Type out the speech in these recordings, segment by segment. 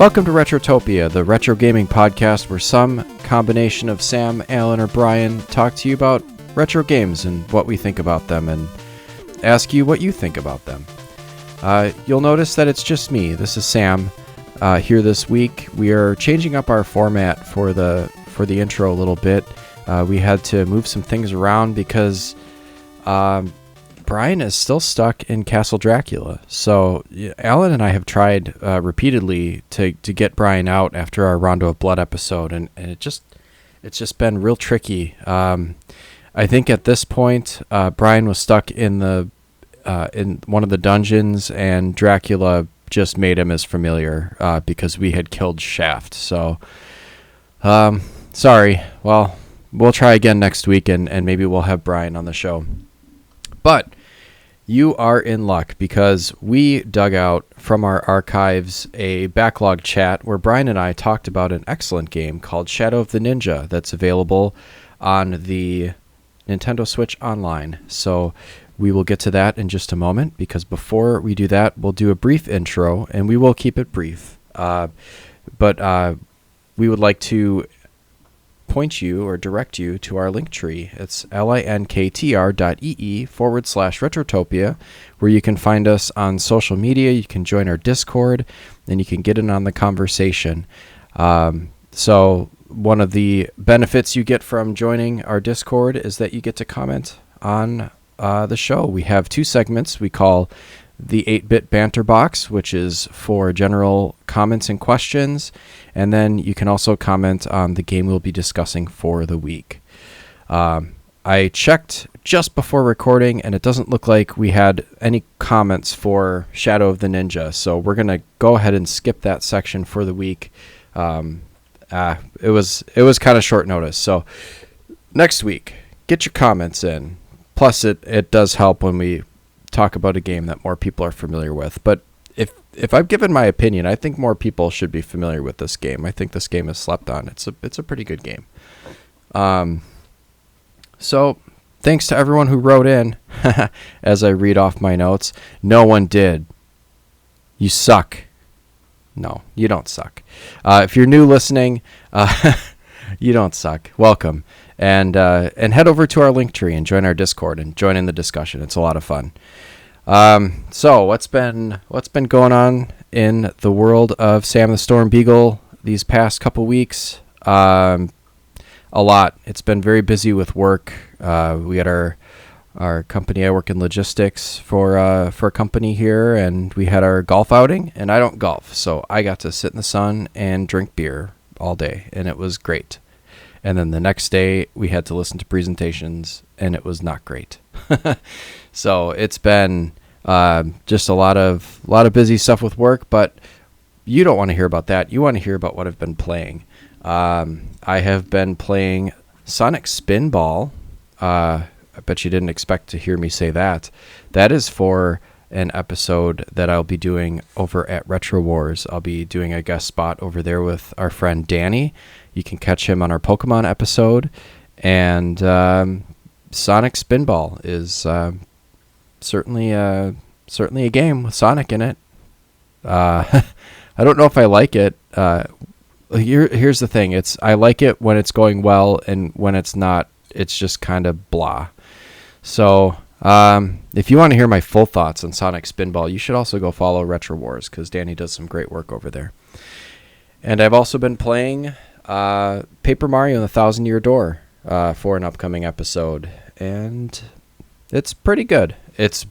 Welcome to Retrotopia, the retro gaming podcast where some combination of Sam, Alan, or Brian talk to you about retro games and what we think about them and ask you what you think about them. You'll notice that it's just me. This is Sam here this week. We are changing up our format for the intro a little bit. We had to move some things around because Brian is still stuck in Castle Dracula. So Alan and I have tried repeatedly to get Brian out after our Rondo of Blood episode, and it's just been real tricky. I think at this point, Brian was stuck in one of the dungeons, and Dracula just made him as familiar because we had killed Shaft. So sorry. Well, we'll try again next week, and maybe we'll have Brian on the show. But you are in luck because we dug out from our archives a backlog chat where Brian and I talked about an excellent game called Shadow of the Ninja that's available on the Nintendo Switch Online. So we will get to that in just a moment, because before we do that, we'll do a brief intro, and we will keep it brief. But we would like to point you or direct you to our link tree. It's linktr.ee/Retrotopia, where you can find us on social media. You can join our Discord, and you can get in on the conversation. So one of the benefits you get from joining our Discord is that you get to comment on the show. We have two segments we call the 8-Bit Banter Box, which is for general comments and questions, and then you can also comment on the game we'll be discussing for the week. I checked just before recording, and it doesn't look like we had any comments for Shadow of the Ninja, so we're going to go ahead and skip that section for the week. It was kind of short notice, so next week, get your comments in. Plus, it does help when we talk about a game that more people are familiar with. But if I've given my opinion, I think more people should be familiar with this game. I think this game is slept on. It's a pretty good game. So thanks to everyone who wrote in. As I read off my notes, no one did. You suck. No, you don't suck. If you're new listening, you don't suck. Welcome. And head over to our link tree and join our Discord and join in the discussion. It's a lot of fun. So what's been going on in the world of Sam the Storm Beagle these past couple weeks? A lot. It's been very busy with work. We had our company. I work in logistics for a company here, and we had our golf outing. And I don't golf, so I got to sit in the sun and drink beer all day, and it was great. And then the next day we had to listen to presentations, and it was not great. So it's been just a lot of busy stuff with work, but you don't want to hear about that. You want to hear about what I've been playing. I have been playing Sonic Spinball. I bet you didn't expect to hear me say that. That is for an episode that I'll be doing over at Retro Wars. I'll be doing a guest spot over there with our friend Danny. You can catch him on our Pokemon episode. And Sonic Spinball is certainly a game with Sonic in it. I don't know if I like it. Here's the thing. I like it when it's going well, and when it's not, it's just kind of blah. So if you want to hear my full thoughts on Sonic Spinball, you should also go follow Retro Wars, because Danny does some great work over there. And I've also been playing Paper Mario and the Thousand Year Door for an upcoming episode, and it's pretty good. It's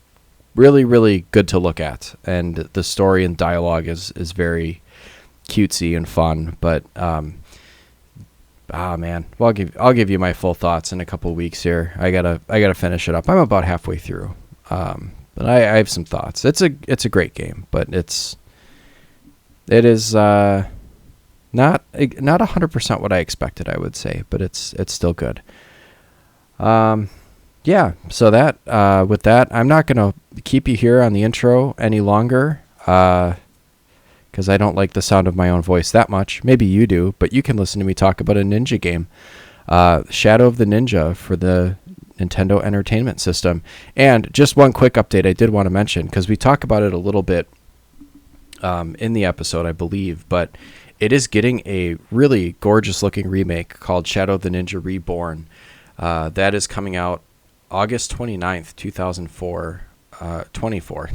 really, really good to look at, and the story and dialogue is very cutesy and fun. But man, well, I'll give you my full thoughts in a couple weeks here. I gotta finish it up. I'm about halfway through, but I have some thoughts. It's a great game, but it is not 100% what I expected, I would say, but it's still good. Yeah. So that with that, I'm not gonna keep you here on the intro any longer, because I don't like the sound of my own voice that much. Maybe you do, but you can listen to me talk about a ninja game, Shadow of the Ninja for the Nintendo Entertainment System. And just one quick update I did want to mention, because we talk about it a little bit in the episode, I believe, but it is getting a really gorgeous looking remake called Shadow of the Ninja Reborn. That is coming out August 29th, 2004.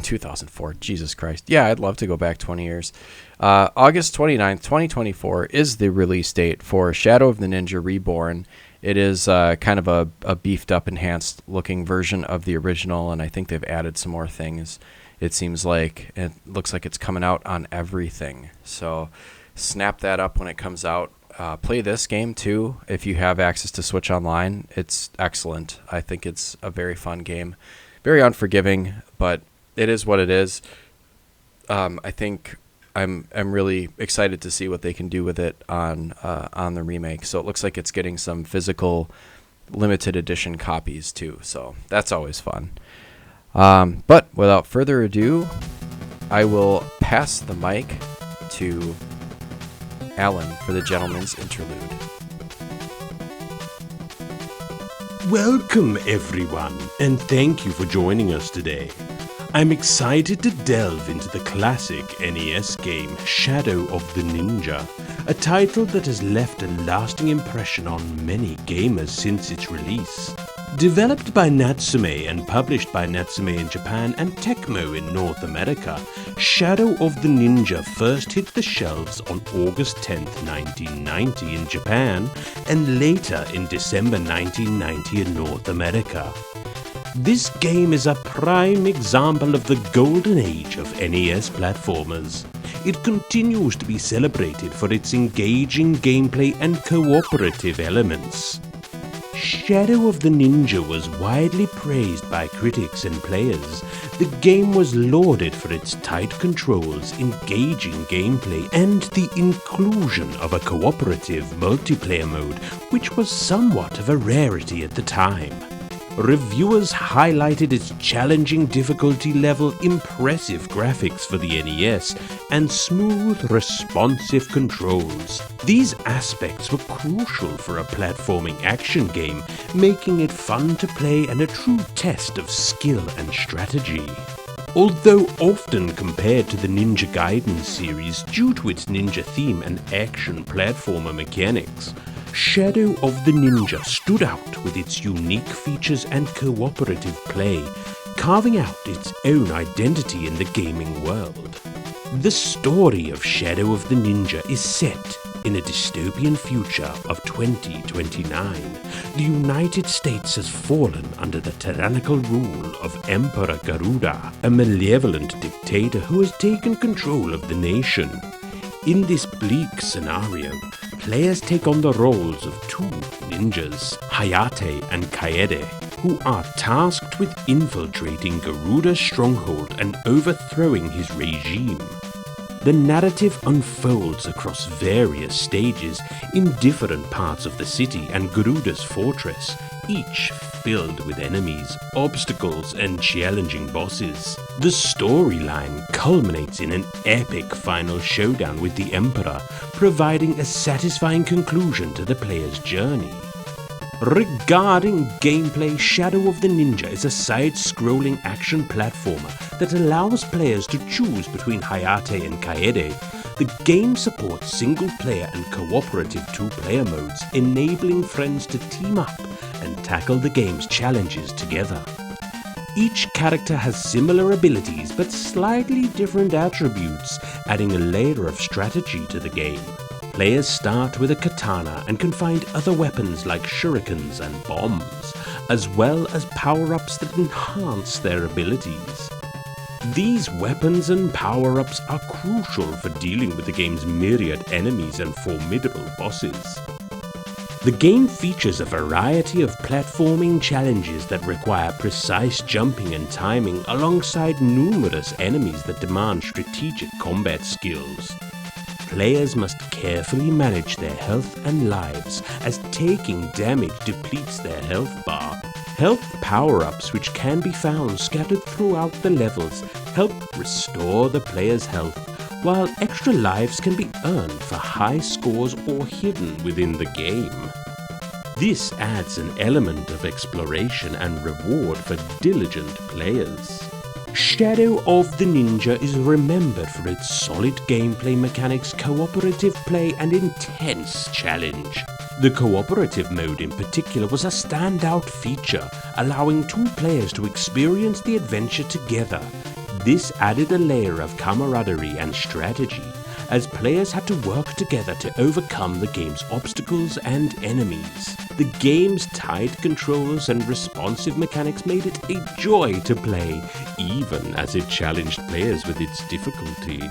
2004. Jesus Christ. Yeah, I'd love to go back 20 years. August 29th, 2024 is the release date for Shadow of the Ninja Reborn. It is kind of a beefed up, enhanced looking version of the original, and I think they've added some more things. It seems like it looks like it's coming out on everything. So snap that up when it comes out. Play this game too if you have access to Switch Online. It's excellent. I think it's a very fun game. Very unforgiving, but it is what it is. I think I'm really excited to see what they can do with it on the remake. So it looks like it's getting some physical limited edition copies too. So that's always fun. But without further ado, I will pass the mic to Alan for the gentleman's interlude. Welcome, everyone, and thank you for joining us today. I'm excited to delve into the classic NES game Shadow of the Ninja, a title that has left a lasting impression on many gamers since its release. Developed by Natsume and published by Natsume in Japan and Tecmo in North America, Shadow of the Ninja first hit the shelves on August 10, 1990 in Japan, and later in December 1990 in North America. This game is a prime example of the golden age of NES platformers. It continues to be celebrated for its engaging gameplay and cooperative elements. Shadow of the Ninja was widely praised by critics and players. The game was lauded for its tight controls, engaging gameplay, and the inclusion of a cooperative multiplayer mode, which was somewhat of a rarity at the time. Reviewers highlighted its challenging difficulty level, impressive graphics for the NES, and smooth, responsive controls. These aspects were crucial for a platforming action game, making it fun to play and a true test of skill and strategy. Although often compared to the Ninja Gaiden series due to its ninja theme and action platformer mechanics, Shadow of the Ninja stood out with its unique features and cooperative play, carving out its own identity in the gaming world. The story of Shadow of the Ninja is set in a dystopian future of 2029. The United States has fallen under the tyrannical rule of Emperor Garuda, a malevolent dictator who has taken control of the nation. In this bleak scenario, players take on the roles of two ninjas, Hayate and Kaede, who are tasked with infiltrating Garuda's stronghold and overthrowing his regime. The narrative unfolds across various stages in different parts of the city and Garuda's fortress, each filled with enemies, obstacles, and challenging bosses. The storyline culminates in an epic final showdown with the Emperor, providing a satisfying conclusion to the player's journey. Regarding gameplay, Shadow of the Ninja is a side-scrolling action platformer that allows players to choose between Hayate and Kaede. The game supports single-player and cooperative two-player modes, enabling friends to team up and tackle the game's challenges together. Each character has similar abilities but slightly different attributes, adding a layer of strategy to the game. Players start with a katana and can find other weapons like shurikens and bombs, as well as power-ups that enhance their abilities. These weapons and power-ups are crucial for dealing with the game's myriad enemies and formidable bosses. The game features a variety of platforming challenges that require precise jumping and timing alongside numerous enemies that demand strategic combat skills. Players must carefully manage their health and lives, as taking damage depletes their health bar. Health power-ups, which can be found scattered throughout the levels, help restore the player's health, while extra lives can be earned for high scores or hidden within the game. This adds an element of exploration and reward for diligent players. Shadow of the Ninja is remembered for its solid gameplay mechanics, cooperative play, and intense challenge. The cooperative mode in particular was a standout feature, allowing two players to experience the adventure together. This added a layer of camaraderie and strategy, as players had to work together to overcome the game's obstacles and enemies. The game's tight controls and responsive mechanics made it a joy to play, even as it challenged players with its difficulty.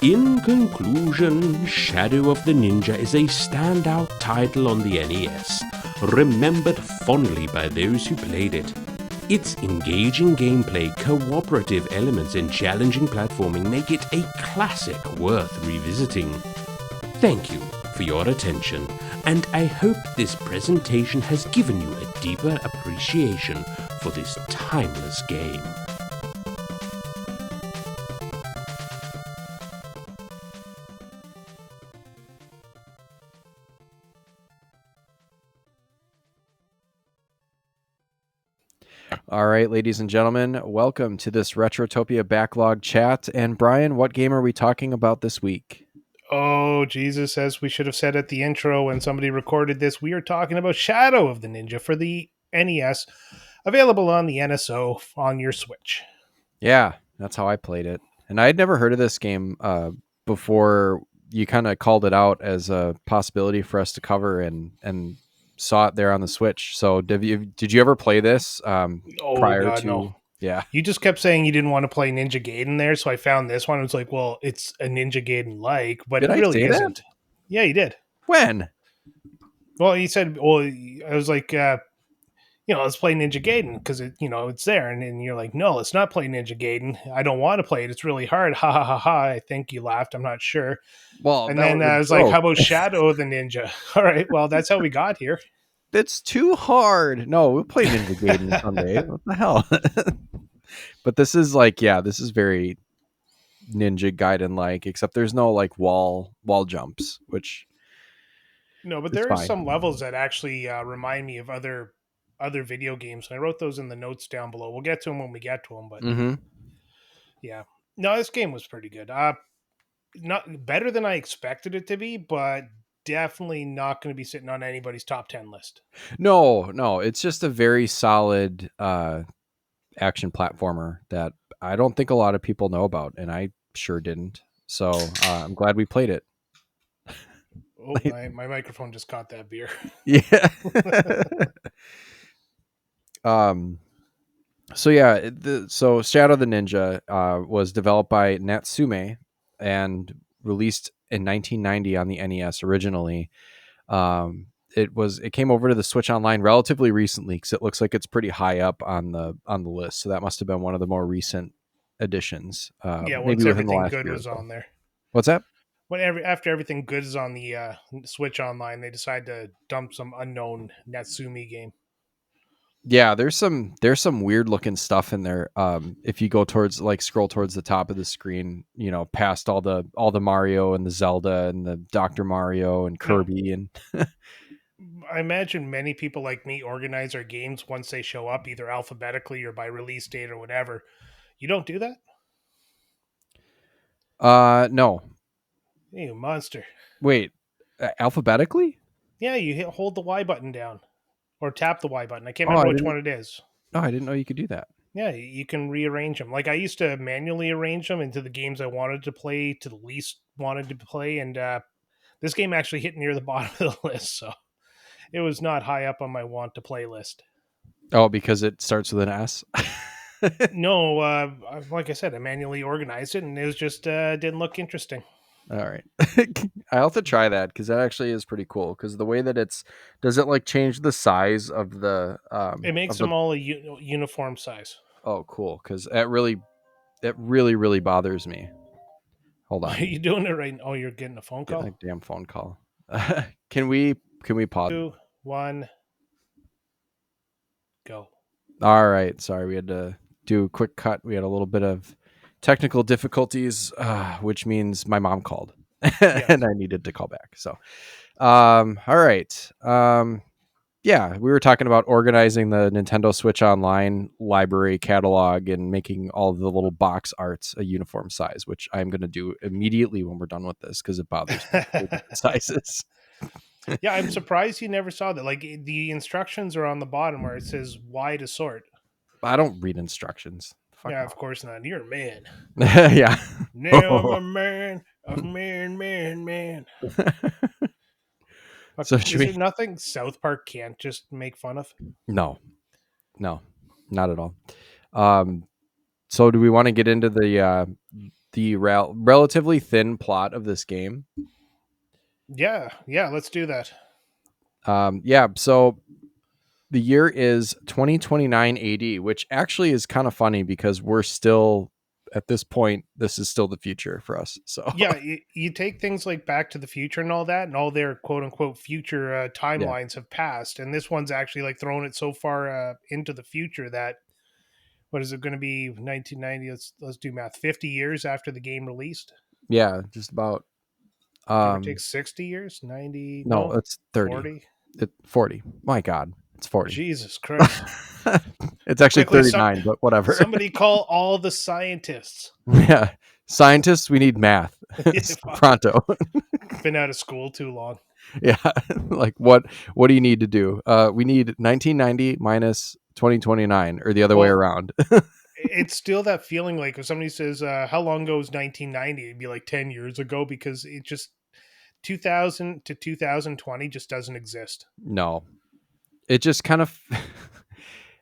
In conclusion, Shadow of the Ninja is a standout title on the NES, remembered fondly by those who played it. Its engaging gameplay, cooperative elements, and challenging platforming make it a classic worth revisiting. Thank you for your attention, and I hope this presentation has given you a deeper appreciation for this timeless game. All right, ladies and gentlemen, welcome to this Retrotopia backlog chat. And Brian, what game are we talking about this week? Oh, Jesus, as we should have said at the intro when somebody recorded this, we are talking about Shadow of the Ninja for the NES, available on the NSO on your Switch. Yeah, that's how I played it. And I had never heard of this game before you kind of called it out as a possibility for us to cover and saw it there on the Switch. So did you ever play this Oh, prior God, no. to? Yeah. You just kept saying you didn't want to play Ninja Gaiden there, so I found this one. I was like, well, it's a Ninja Gaiden-like, but Did it I really say that? isn't. Yeah, you did. When? Well, you said, well, I was like, let's play Ninja Gaiden because it's there. And you're like, no, let's not play Ninja Gaiden. I don't want to play it. It's really hard. Ha ha ha ha. I think you laughed. I'm not sure. Well, And that then was a I was like, joke. how about Shadow of the Ninja? All right. Well, that's how we got here. It's too hard. No, we'll play Ninja Gaiden someday. What the hell? But this is this is very Ninja Gaiden like, except there's no like wall jumps, which No, but is there are fine. some levels that actually remind me of other video games. And I wrote those in the notes down below. We'll get to them when we get to them. But Mm-hmm. yeah, no, this game was pretty good. Not better than I expected it to be, but definitely not going to be sitting on anybody's top 10 list. No, it's just a very solid action platformer that I don't think a lot of people know about, and I sure didn't. So I'm glad we played it. Oh, my microphone just caught that beer. Yeah. So yeah, so Shadow the Ninja was developed by Natsume and released in 1990 on the NES originally. It came over to the Switch Online relatively recently because it looks like it's pretty high up on the list. So that must have been one of the more recent additions. Yeah, Maybe once within the everything last good year or was so. on there. What's that? After everything good is on the Switch Online, they decide to dump some unknown Natsume game. Yeah, there's some weird looking stuff in there. If you go towards scroll towards the top of the screen, past all the Mario and the Zelda and the Dr. Mario and Kirby and I imagine many people like me organize their games once they show up, either alphabetically or by release date or whatever. You don't do that? no. You monster. Wait, alphabetically? Yeah, hold the Y button down or tap the Y button. I can't Oh, remember which one it is. I didn't know you could do that. Yeah, you can rearrange them. Like I used to manually arrange them into the games I wanted to play to the least wanted to play, and this game actually hit near the bottom of the list, so it was not high up on my want to play list. Oh, because it starts with an S? No, like I said, I manually organized it, and it was just didn't look interesting. All right. I'll have to try that because that actually is pretty cool. Because the way that does it like change the size of the It makes them all a uniform size. Oh, cool. Because it really bothers me. Hold on. Are you doing it right now? Oh, you're getting a phone call? Getting a damn phone call. Can we pause? 2, 1, go. All right. Sorry, we had to do a quick cut. We had a little bit of technical difficulties, which means my mom called and I needed to call back. So, all right. Yeah, we were talking about organizing the Nintendo Switch Online library catalog and making all of the little box arts a uniform size, which I'm going to do immediately when we're done with this because it bothers me. They're different sizes. Yeah, I'm surprised you never saw that. Like the instructions are on the bottom where it says "why to sort." I don't read instructions. Fuck Yeah, of off. course not. You're a man. Yeah. Now I'm a man. Fuck, So should is there we? nothing South Park can't just make fun of? No, no, not at all. Um, so do we want to get into the relatively thin plot of this game? Yeah, yeah, let's do that. Yeah. So the year is 2029 AD, which actually is kind of funny because we're still at this point. This is still the future for us. So Yeah, you take things like Back to the Future and all that, and all their quote unquote future yeah, timelines have passed, and this one's actually like throwing it so far into the future that what is it going to be 1990? Let's do math. 50 years after the game released, yeah, just about. give or take Um, 60 years, 90? no, No, it's 30. 40. 40. My God, it's 40. Jesus Christ! It's actually Quickly, 39, but whatever. somebody call all the scientists. Yeah, scientists, we need math. Pronto. Been out of school too long. Yeah, like what do you need to do? We need 1990 minus 2029, or the other way Well, around. it's still that feeling like if somebody says, how long ago was 1990? It'd be like 10 years ago because it just 2000 to 2020 just doesn't exist. No, it just kind of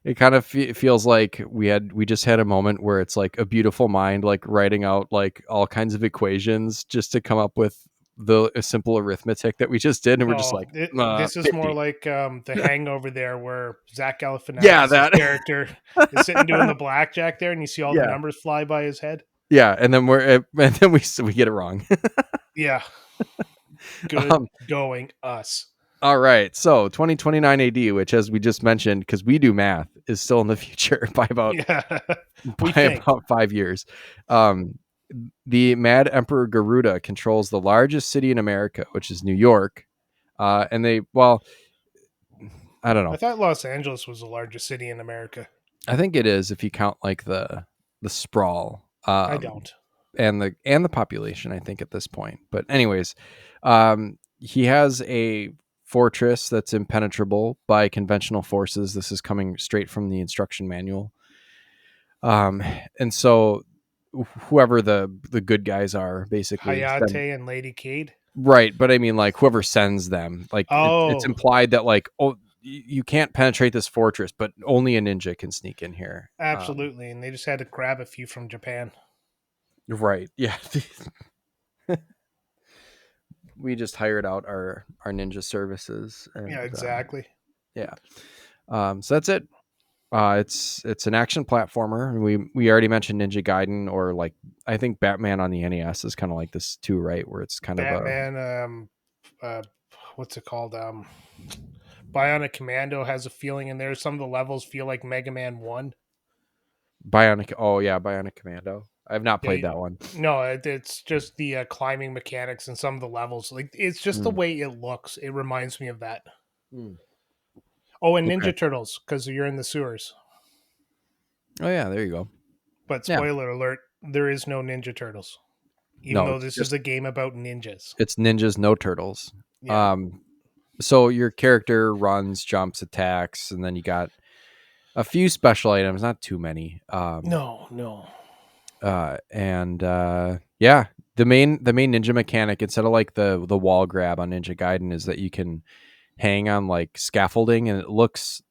it kind of feels like we just had a moment where it's like a beautiful mind like writing out like all kinds of equations just to come up with the simple arithmetic that we just did, and we're just Oh, like this is more 50. like the Hangover there, where Zach Yeah, Galifianakis' that. character is sitting doing the blackjack there, and you see all the Yeah, numbers fly by his head. yeah, and then we get it wrong. Yeah, good um, going us. all right, so 2029 AD, which, as we just mentioned, because we do math, is still in the future by about Yeah, we by think about 5 years. Um, the Mad Emperor Garuda controls the largest city in America, which is New York. And well, I don't I know. thought Los Angeles was the largest city in America. I think it is if you count like the sprawl, I don't. and the population. I think at this point, but anyways, he has a fortress that's impenetrable by conventional forces. This is coming straight from the instruction manual. Um, and so whoever the good guys are basically send. Hayate and Lady Kaede. Right, but I mean, like, whoever sends them, like, it's Oh, implied that, like, oh, you can't penetrate this fortress, but only a ninja can sneak in here. absolutely. And they just had to grab a few from Japan. Right, yeah. We just hired out our ninja services, Yeah, and exactly. yeah. So that's it. It's an action platformer, and we already mentioned Ninja Gaiden, or like I think Batman on the NES is kind of like this too, right? Where it's kind of a Batman, uh, what's it called? Bionic Commando has a feeling in there. Some of the levels feel like Mega Man 1. Bionic. Oh yeah, Bionic Commando. I've not Yeah, played that one. no, it's just the climbing mechanics and some of the levels. Like it's just the Mm. way it looks. It reminds me of that. Mm. Oh, and Okay. Ninja Turtles because you're in the sewers. Oh yeah, there you go. But Yeah. spoiler alert: there is no Ninja Turtles, even No, though it's this is just a game about ninjas. it's ninjas, no turtles. Yeah. Um, so your character runs, jumps, attacks, and then you got a few special items, not too many. No, no. And yeah, the main ninja mechanic, instead of like the wall grab on Ninja Gaiden, is that you can hang on like scaffolding, and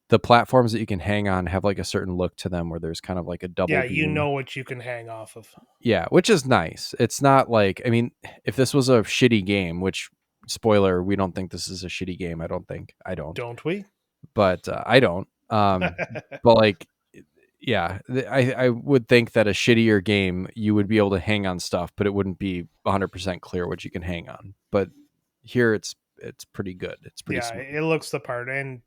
the platforms that you can hang on have like a certain look to them where there's kind of like a double Yeah, you beam. know what you can hang off of. Yeah, which is nice. It's not like, I mean, if this was a shitty game, which, spoiler, we don't think this is a shitty game. I don't, Don't we? but I don't. But like, yeah, I would think that a shittier game you would be able to hang on stuff, but it wouldn't be 100% clear what you can hang on. But here it's pretty good. It's pretty Yeah, smooth. it looks the part, and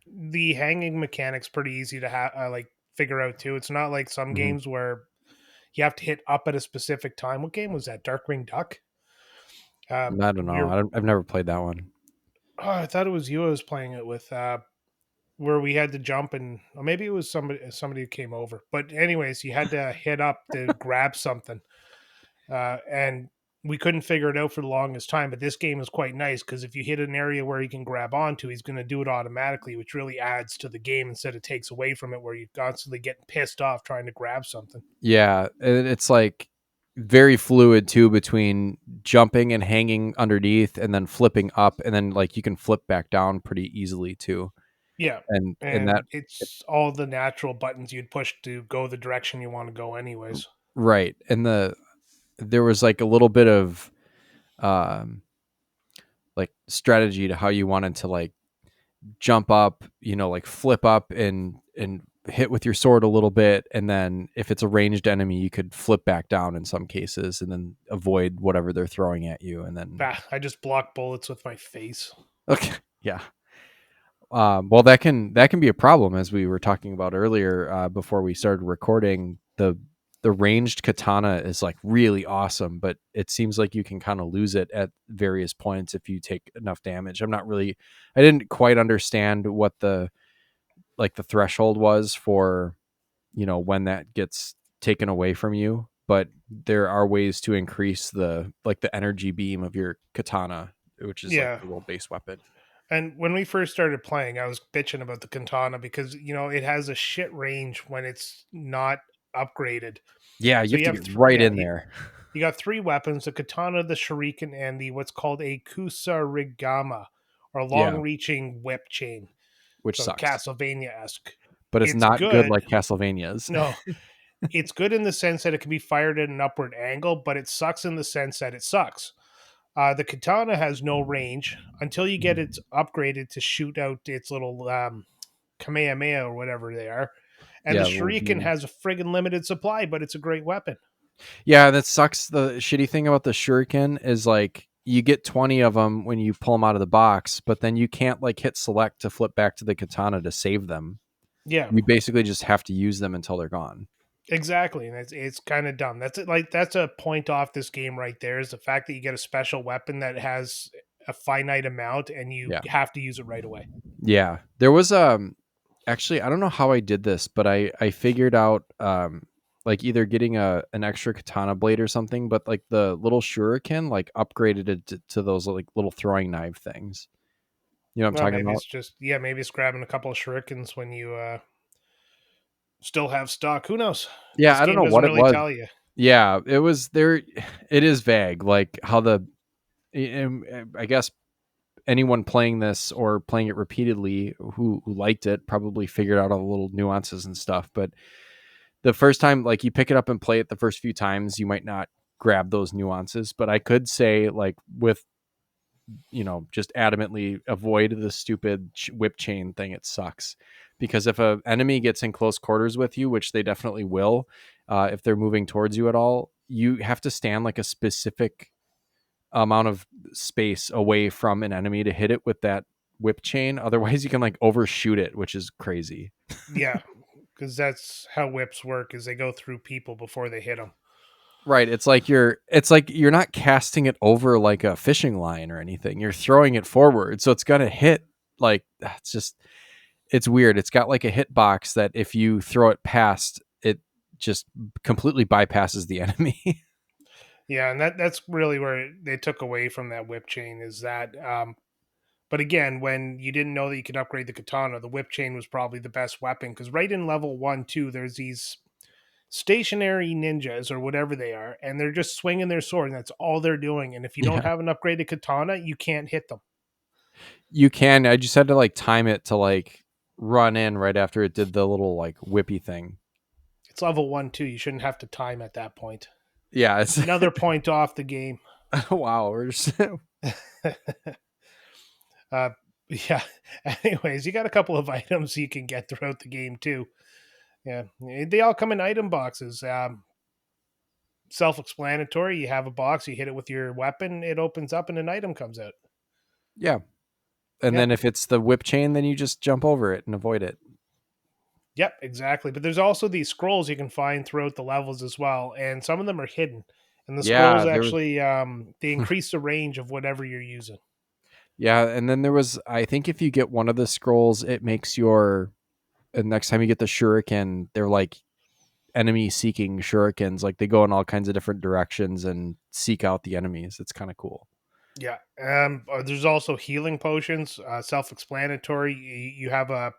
the hanging mechanic's pretty easy to have like figure out too. It's not like some Hmm. games where you have to hit up at a specific time. What game was that? Darkwing Duck. I don't know. You're I've never played that one. Oh, I thought it was you I was playing it with, where we had to jump and or maybe it was somebody who came over. But anyways, you had to hit up to grab something, and we couldn't figure it out for the longest time. But this game is quite nice because if you hit an area where he can grab onto, he's going to do it automatically, which really adds to the game instead of takes away from it, where you're constantly getting pissed off trying to grab something. Yeah, and it's like very fluid too between jumping and hanging underneath and then flipping up and then like you can flip back down pretty easily too. Yeah, And that and it's all the natural buttons you'd push to go the direction you want to go, anyways. right. And there was like a little bit of um like strategy to how you wanted to like jump up, like flip up and hit with your sword a little bit, and then if it's a ranged enemy, you could flip back down in some cases and then avoid whatever they're throwing at you, and then Bah, I just block bullets with my face. okay, yeah. Well, that can be a problem, as we were talking about earlier before we started recording. The ranged katana is like really awesome, but it seems like you can kind of lose it at various points if you take enough damage. I didn't quite understand what the threshold was for when that gets taken away from you, but there are ways to increase the energy beam of your katana, which is like Yeah, the little base weapon. and when we first started playing, I was bitching about the katana because it has a shit range when it's not upgraded. Yeah, you So have you to have get right in there. you got three weapons: the katana, the shuriken, and the what's called a kusarigama, or Yeah, long-reaching whip chain. which So sucks, Castlevania-esque. but it's It's not good good. like Castlevania's. No, it's good in the sense that it can be fired at an upward angle, but it sucks in the sense that it sucks. The katana has no range until you get it upgraded to shoot out its little kamehameha or whatever they are. And the Yeah, little shuriken beam. has a friggin' limited supply, but it's a great weapon. Yeah, that sucks. The shitty thing about the shuriken is like you get 20 of them when you pull them out of the box, but then you can't like hit select to flip back to the katana to save them. Yeah, You basically just have to use them until they're gone. exactly. And it's kind of dumb. That's it. Like that's a point off this game right there is the fact that you get a special weapon that has a finite amount and you Yeah. have to use it right away. Yeah. There was actually I don't know how I did this, but I figured out like either getting an extra katana blade or something, but like the little shuriken like upgraded it to those like little throwing knife things. You know what I'm Well, talking maybe about? it's just maybe it's grabbing a couple of shurikens when you still have stock. Who knows? Yeah, This I don't game know doesn't what it really was. tell you. Yeah, it was there. It is vague, like how I guess anyone playing this or playing it repeatedly who liked it probably figured out all the little nuances and stuff. But the first time, like you pick it up and play it the first few times, you might not grab those nuances. But I could say, like, with just adamantly avoid the stupid whip chain thing. It sucks because if a enemy gets in close quarters with you, which they definitely will, if they're moving towards you at all, you have to stand like a specific amount of space away from an enemy to hit it with that whip chain. Otherwise, you can like overshoot it, which is crazy. Yeah, because that's how whips work: is they go through people before they hit them. Right. It's like you're not casting it over like a fishing line or anything. You're throwing it forward. So it's gonna hit like it's weird. It's got like a hitbox that if you throw it past, it just completely bypasses the enemy. Yeah, and that's really where they took away from that whip chain is that. But again, when you didn't know that you could upgrade the katana, the whip chain was probably the best weapon because right in level 1, 2, there's these stationary ninjas or whatever they are, and they're just swinging their sword, and that's all they're doing. And if you don't Yeah. have an upgraded katana, you can't hit them. You can. I just had to like time it to like run in right after it did the little like whippy thing. It's level 1, 2. You shouldn't have to time at that point. Yeah, it's Another point off the game. wow. We're just uh, yeah. Anyways, you got a couple of items you can get throughout the game too. Yeah, they all come in item boxes. Self-explanatory. You have a box, you hit it with your weapon, it opens up, and an item comes out. yeah. And Yeah, then if it's the whip chain, then you just jump over it and avoid it. yep, exactly. But there's also these scrolls you can find throughout the levels as well, and some of them are hidden. And the scrolls Yeah, there was actually they increase the range of whatever you're using. Yeah, and then there was, I think if you get one of the scrolls, it makes your, and next time you get the shuriken, they're like enemy seeking shurikens. Like they go in all kinds of different directions and seek out the enemies. It's kind of cool. Yeah. There's also healing potions, self-explanatory. You have a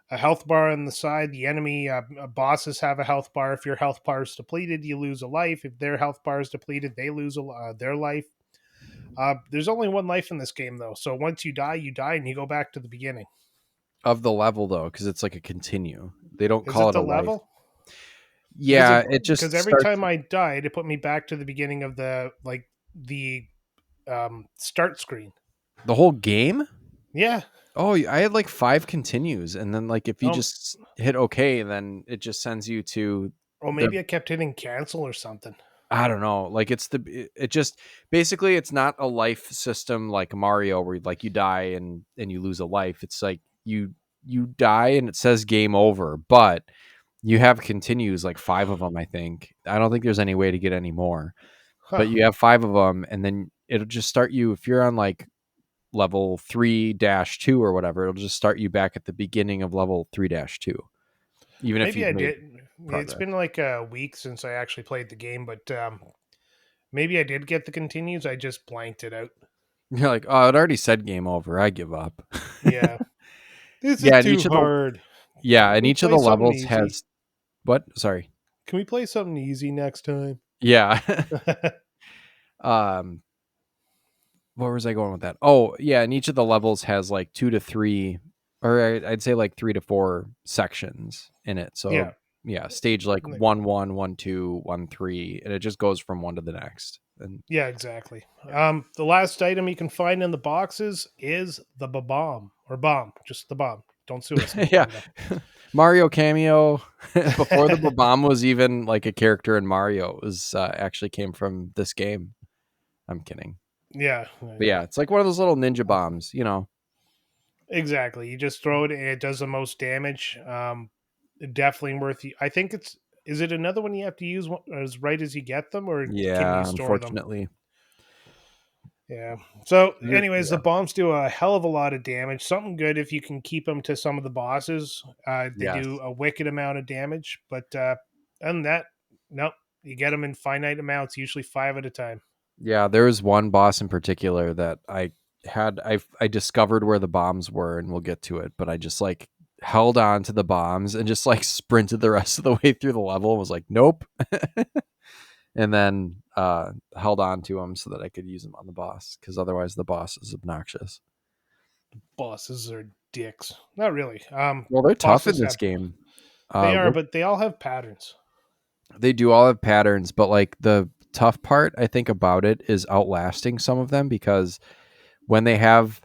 health bar on the side. The enemy bosses have a health bar. If your health bar is depleted, you lose a life. If their health bar is depleted, they lose their life. There's only one life in this game, though. So once you die, and you go back to the beginning. Of the level though, because it's like a continue. They don't Is call it it a the life. level? Yeah, it Because just every starts. time I died, it put me back to the beginning of the start screen. The whole game. Yeah. Oh, I had like 5 continues, and then like if you Um. just hit OK, then it just sends you to Or the, maybe I kept hitting cancel or something. I don't know, like it's it just basically it's not a life system like Mario where like you die and you lose a life. It's like you die and it says game over, but you have continues like 5 of them, I think. I don't think there's any way to get any more, Huh. but you have 5 of them, and then it'll just start you if you're on like level 3-2 or whatever, it'll just start you back at the beginning of level 3-2, even if Maybe you've I made did. It's progress. been like a week since I actually played the game, but maybe I did get the continues. I just blanked it out. You're like, oh, it already said game over. I give up. Yeah. This is Yeah, and too hard. Can we each of play the something levels easy? has what? Sorry. Can we play something easy next time? Yeah. um, what was I going with that? Oh, yeah, and each of the levels has like 2 to 3, or I'd say like 3 to 4 sections in it. Yeah. So yeah, stage like 1-1, 1-2, 1-3, and it just goes from one to the next. And Yeah, exactly. yeah. The last item you can find in the boxes is the bomb or bomb, just the bomb. Don't sue us, Yeah. Nintendo. Mario cameo before the bomb was even like a character in Mario. It was actually came from this game. I'm kidding. Yeah, But yeah, it's like one of those little ninja bombs, you know. exactly. You just throw it and it does the most damage. Definitely worth. I think it's. Is it another one you have to use as right as you get them, or can you Yeah, store them? unfortunately. Yeah. So, anyways, the Yeah. bombs do a hell of a lot of damage. Something good if you can keep them to some of the bosses. They do Yes. a wicked amount of damage, but other than that, nope. You get them in finite amounts, usually 5 at a time. Yeah, there was one boss in particular that I discovered where the bombs were, and we'll get to it, but I just like held on to the bombs and just like sprinted the rest of the way through the level and was like, nope. And then held on to them so that I could use them on the boss, because otherwise the boss is obnoxious. Bosses are dicks. Not really. Well, they're tough in Bosses this have game. they are, What but they all have patterns. they do all have patterns, but like the tough part I think about it is outlasting some of them, because when they have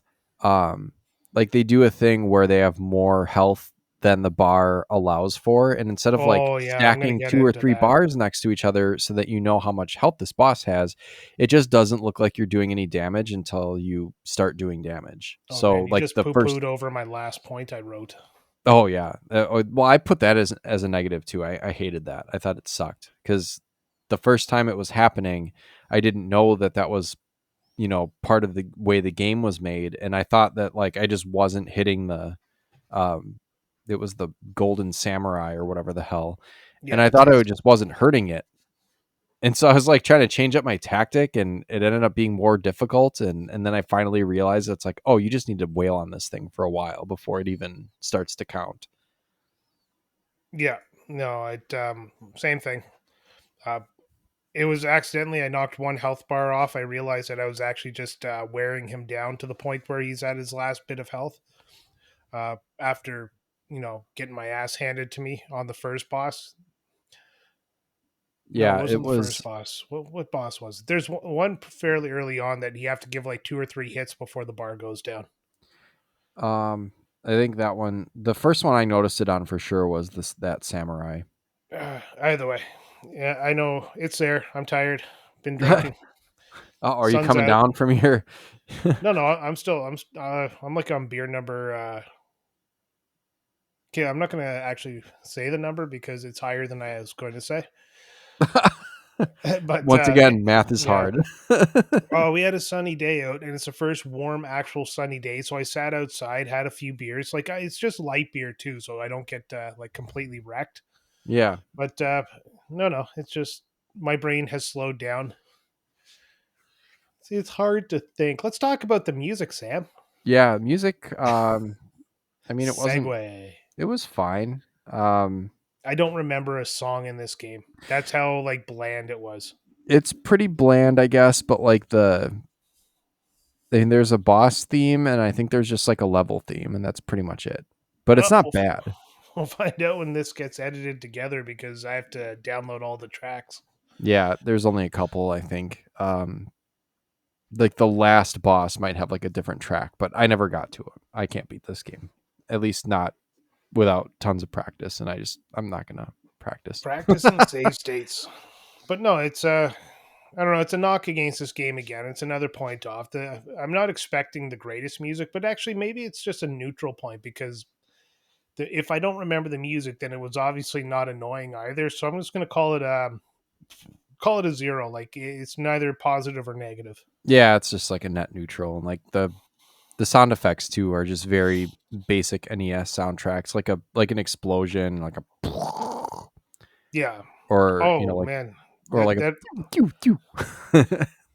like they do a thing where they have more health than the bar allows for, and instead of like Oh yeah, I'm gonna stacking get 2 or into 3 that. bars next to each other so that you know how much health this boss has, it just doesn't look like you're doing any damage until you start doing damage. Oh man, So you like just the poo first, pooed over my last point I wrote. oh yeah, well I put that as a negative too. I hated that. I thought it sucked because the first time it was happening, I didn't know that that was, you know, part of the way the game was made, and I thought that like I just wasn't hitting the um it was the golden samurai or whatever the hell, and Yeah, I it's thought I easy. just wasn't hurting it, and so I was like trying to change up my tactic, and it ended up being more difficult, and then I finally realized it's like, oh, you just need to wail on this thing for a while before it even starts to count. Yeah, no, it same thing. Uh, it was accidentally I knocked one health bar off. I realized that I was actually just wearing him down to the point where he's at his last bit of health. After getting my ass handed to me on the first boss. No, it Yeah, it wasn't the first was boss. What boss was it? There's one fairly early on that you have to give like 2 or 3 hits before the bar goes down. um I think that one, the first one I noticed it on for sure was that samurai. Either way, yeah, I know it's there. I'm tired. Been drinking. Oh, are you Sun's coming out. down from your No, no, I'm like on beer number. Okay, I'm not gonna actually say the number because it's higher than I was going to say. but Once again, math is yeah. hard. Oh, we had a sunny day out, and it's the first warm, actual sunny day. So I sat outside, had a few beers. Like it's just light beer too, so I don't get like completely wrecked. Yeah. But no, it's just my brain has slowed down. See, it's hard to think. Let's talk about the music, Sam. Yeah, music, I mean, Segway. it was fine. Um, I don't remember a song in this game. That's how like bland it was. it's pretty bland, I guess, but like I mean, there's a boss theme, and I think there's just like a level theme, and that's pretty much it. But it's Well, not bad. we'll find out when this gets edited together because I have to download all the tracks. Yeah, there's only a couple, I think. Like the last boss might have like a different track, but I never got to it. I can't beat this game, at least not without tons of practice, and I'm not gonna practice. Practice and save states. But no, it's I don't know, it's a knock against this game again. It's another point off. I'm not expecting the greatest music, but actually maybe it's just a neutral point because if I don't remember the music, then it was obviously not annoying either. So I'm just going to call it a zero. Like it's neither positive or negative. Yeah, it's just like a net neutral, and like the sound effects too are just very basic NES soundtracks, like an explosion, like a Yeah. or Oh man, or that like a that pew, pew.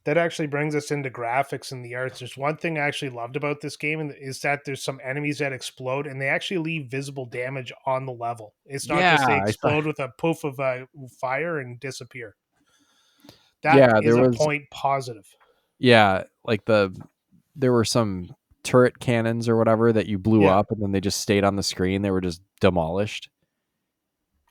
that actually brings us into graphics and the arts. There's one thing I actually loved about this game, and is that there's some enemies that explode and they actually leave visible damage on the level. It's not Yeah, just they I saw. explode with a poof of fire and disappear. That Yeah, is there a was. point positive. Yeah, like there were some turret cannons or whatever that you blew Yeah. up, and then they just stayed on the screen. They were just demolished.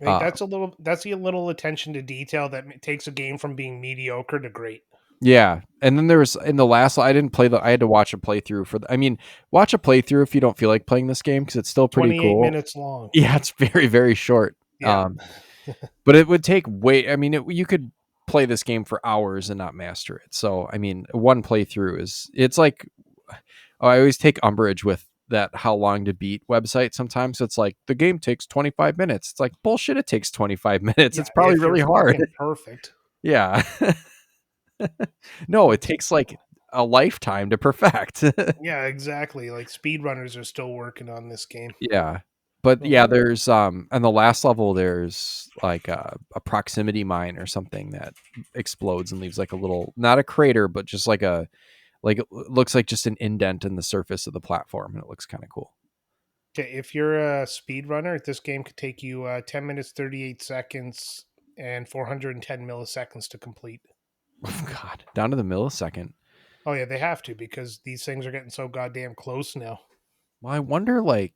Like Uh, that's a little attention to detail that takes a game from being mediocre to great. yeah, and then there was in the last. I didn't play the. I had to watch a playthrough for. I mean, watch a playthrough if you don't feel like playing this game because it's still pretty 28 cool. minutes long. Yeah, it's very short. Yeah. But it would take way. I mean, you could play this game for hours and not master it. So I mean, one playthrough is. It's like I always take umbrage with that how long to beat website sometimes. It's like the game takes 25 minutes. It's like bullshit. It takes 25 minutes. Yeah. It's probably If you're really hard. fucking perfect. Yeah. No, it takes like a lifetime to perfect. Yeah, exactly. Like speedrunners are still working on this game. Yeah. But Oh, yeah, there's on the last level there's like a proximity mine or something that explodes and leaves like a little, not a crater, but just like it looks like just an indent in the surface of the platform, and it looks kind of cool. okay, if you're a speedrunner, this game could take you 10 minutes, 38 seconds, and 410 milliseconds to complete. Oh god, down to the millisecond. Oh yeah, they have to because these things are getting so goddamn close now. Well, I wonder like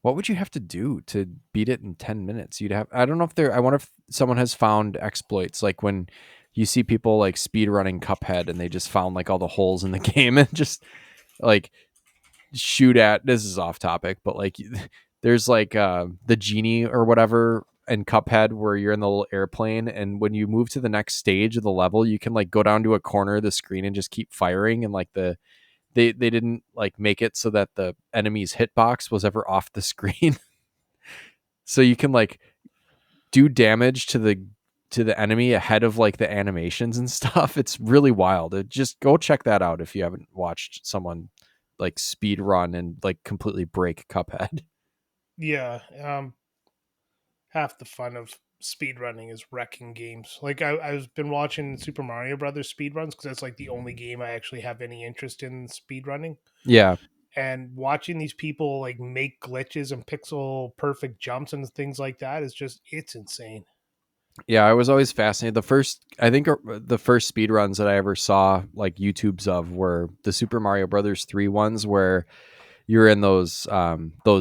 what would you have to do to beat it in 10 minutes? You'd have, I don't know if I wonder if someone has found exploits like when you see people like speed running Cuphead and they just found like all the holes in the game and just like shoot at, this is off topic, but like there's like the genie or whatever in Cuphead where you're in the little airplane, and when you move to the next stage of the level you can like go down to a corner of the screen and just keep firing, and like they didn't like make it so that the enemy's hitbox was ever off the screen. So you can like do damage to the enemy ahead of like the animations and stuff. It's really wild. Just go check that out if you haven't watched someone like speed run and like completely break Cuphead. Yeah, half the fun of speedrunning is wrecking games. Like I've been watching Super Mario Brothers speedruns because that's like the only game I actually have any interest in speedrunning. Yeah. And watching these people like make glitches and pixel perfect jumps and things like that is just it's insane. Yeah, I was always fascinated. I think the first speed runs that I ever saw like YouTubes of were the Super Mario Brothers 3 ones where you're in those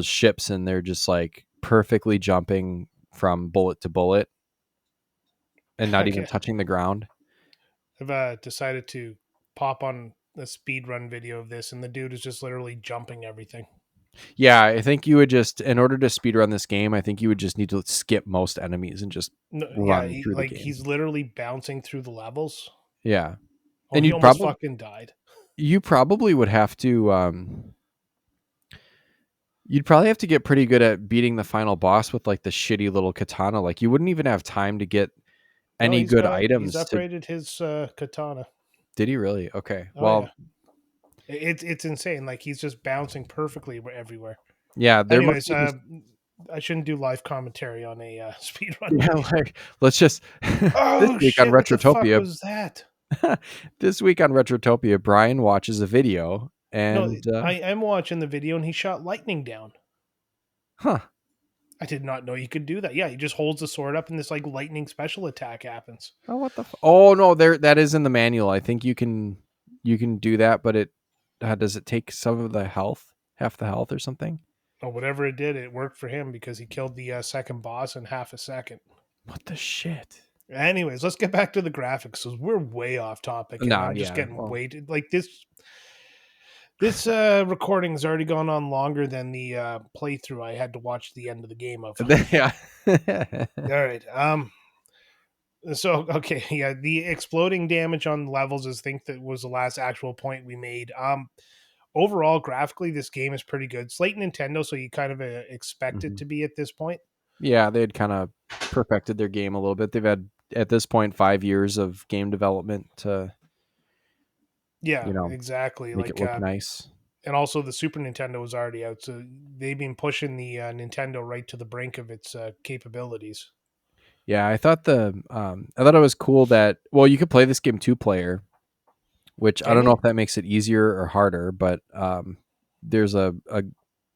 ships and they're just like perfectly jumping from bullet to bullet and not even Okay, touching the ground. I've decided to pop on a speed run video of this, and the dude is just literally jumping everything. Yeah, I think you would just, in order to speed run this game, I think you would just need to skip most enemies and just No, yeah, run through the like game. he's literally bouncing through the levels. Yeah. Oh, And he almost fucking died. you probably would have to you'd probably have to get pretty good at beating the final boss with like the shitty little katana. Like you wouldn't even have time to get No, Any good he's items to? upgraded his katana. Did he really? Okay. Oh yeah, Well, it's insane. Like he's just bouncing perfectly everywhere. yeah, there must Anyways, be just I shouldn't do live commentary on a speed run yeah, video. like let's just this Oh week on shit! What the fuck Retrotopia. was that? This week on Retrotopia, Brian watches a video No, and I am watching the video and he shot lightning down. huh. I did not know you could do that. Yeah, he just holds the sword up and this like lightning special attack happens. Oh, what the oh no, there that is in the manual. I think you can do that, but it does it take some of the health, half the health or something? Or whatever it did, it worked for him because he killed the second boss in half a second. What the shit? Anyways, let's get back to the graphics because we're way off topic and No, I'm just yeah. getting Well, weighted. Like this recording has already gone on longer than the playthrough I had to watch the end of the game of. yeah. All right. So okay, yeah, the exploding damage on levels is think that was the last actual point we made. Overall, graphically, this game is pretty good. It's late Nintendo, so you kind of expect it Mhm. to be at this point. Yeah, they had kind of perfected their game a little bit. They've had at this point 5 years of game development to, Yeah, you know, exactly. make it Like, look nice. and also the Super Nintendo was already out, so they've been pushing the Nintendo right to the brink of its capabilities. Yeah, I thought it was cool that well, you could play this game two player, which I Can don't know you? if that makes it easier or harder, but there's a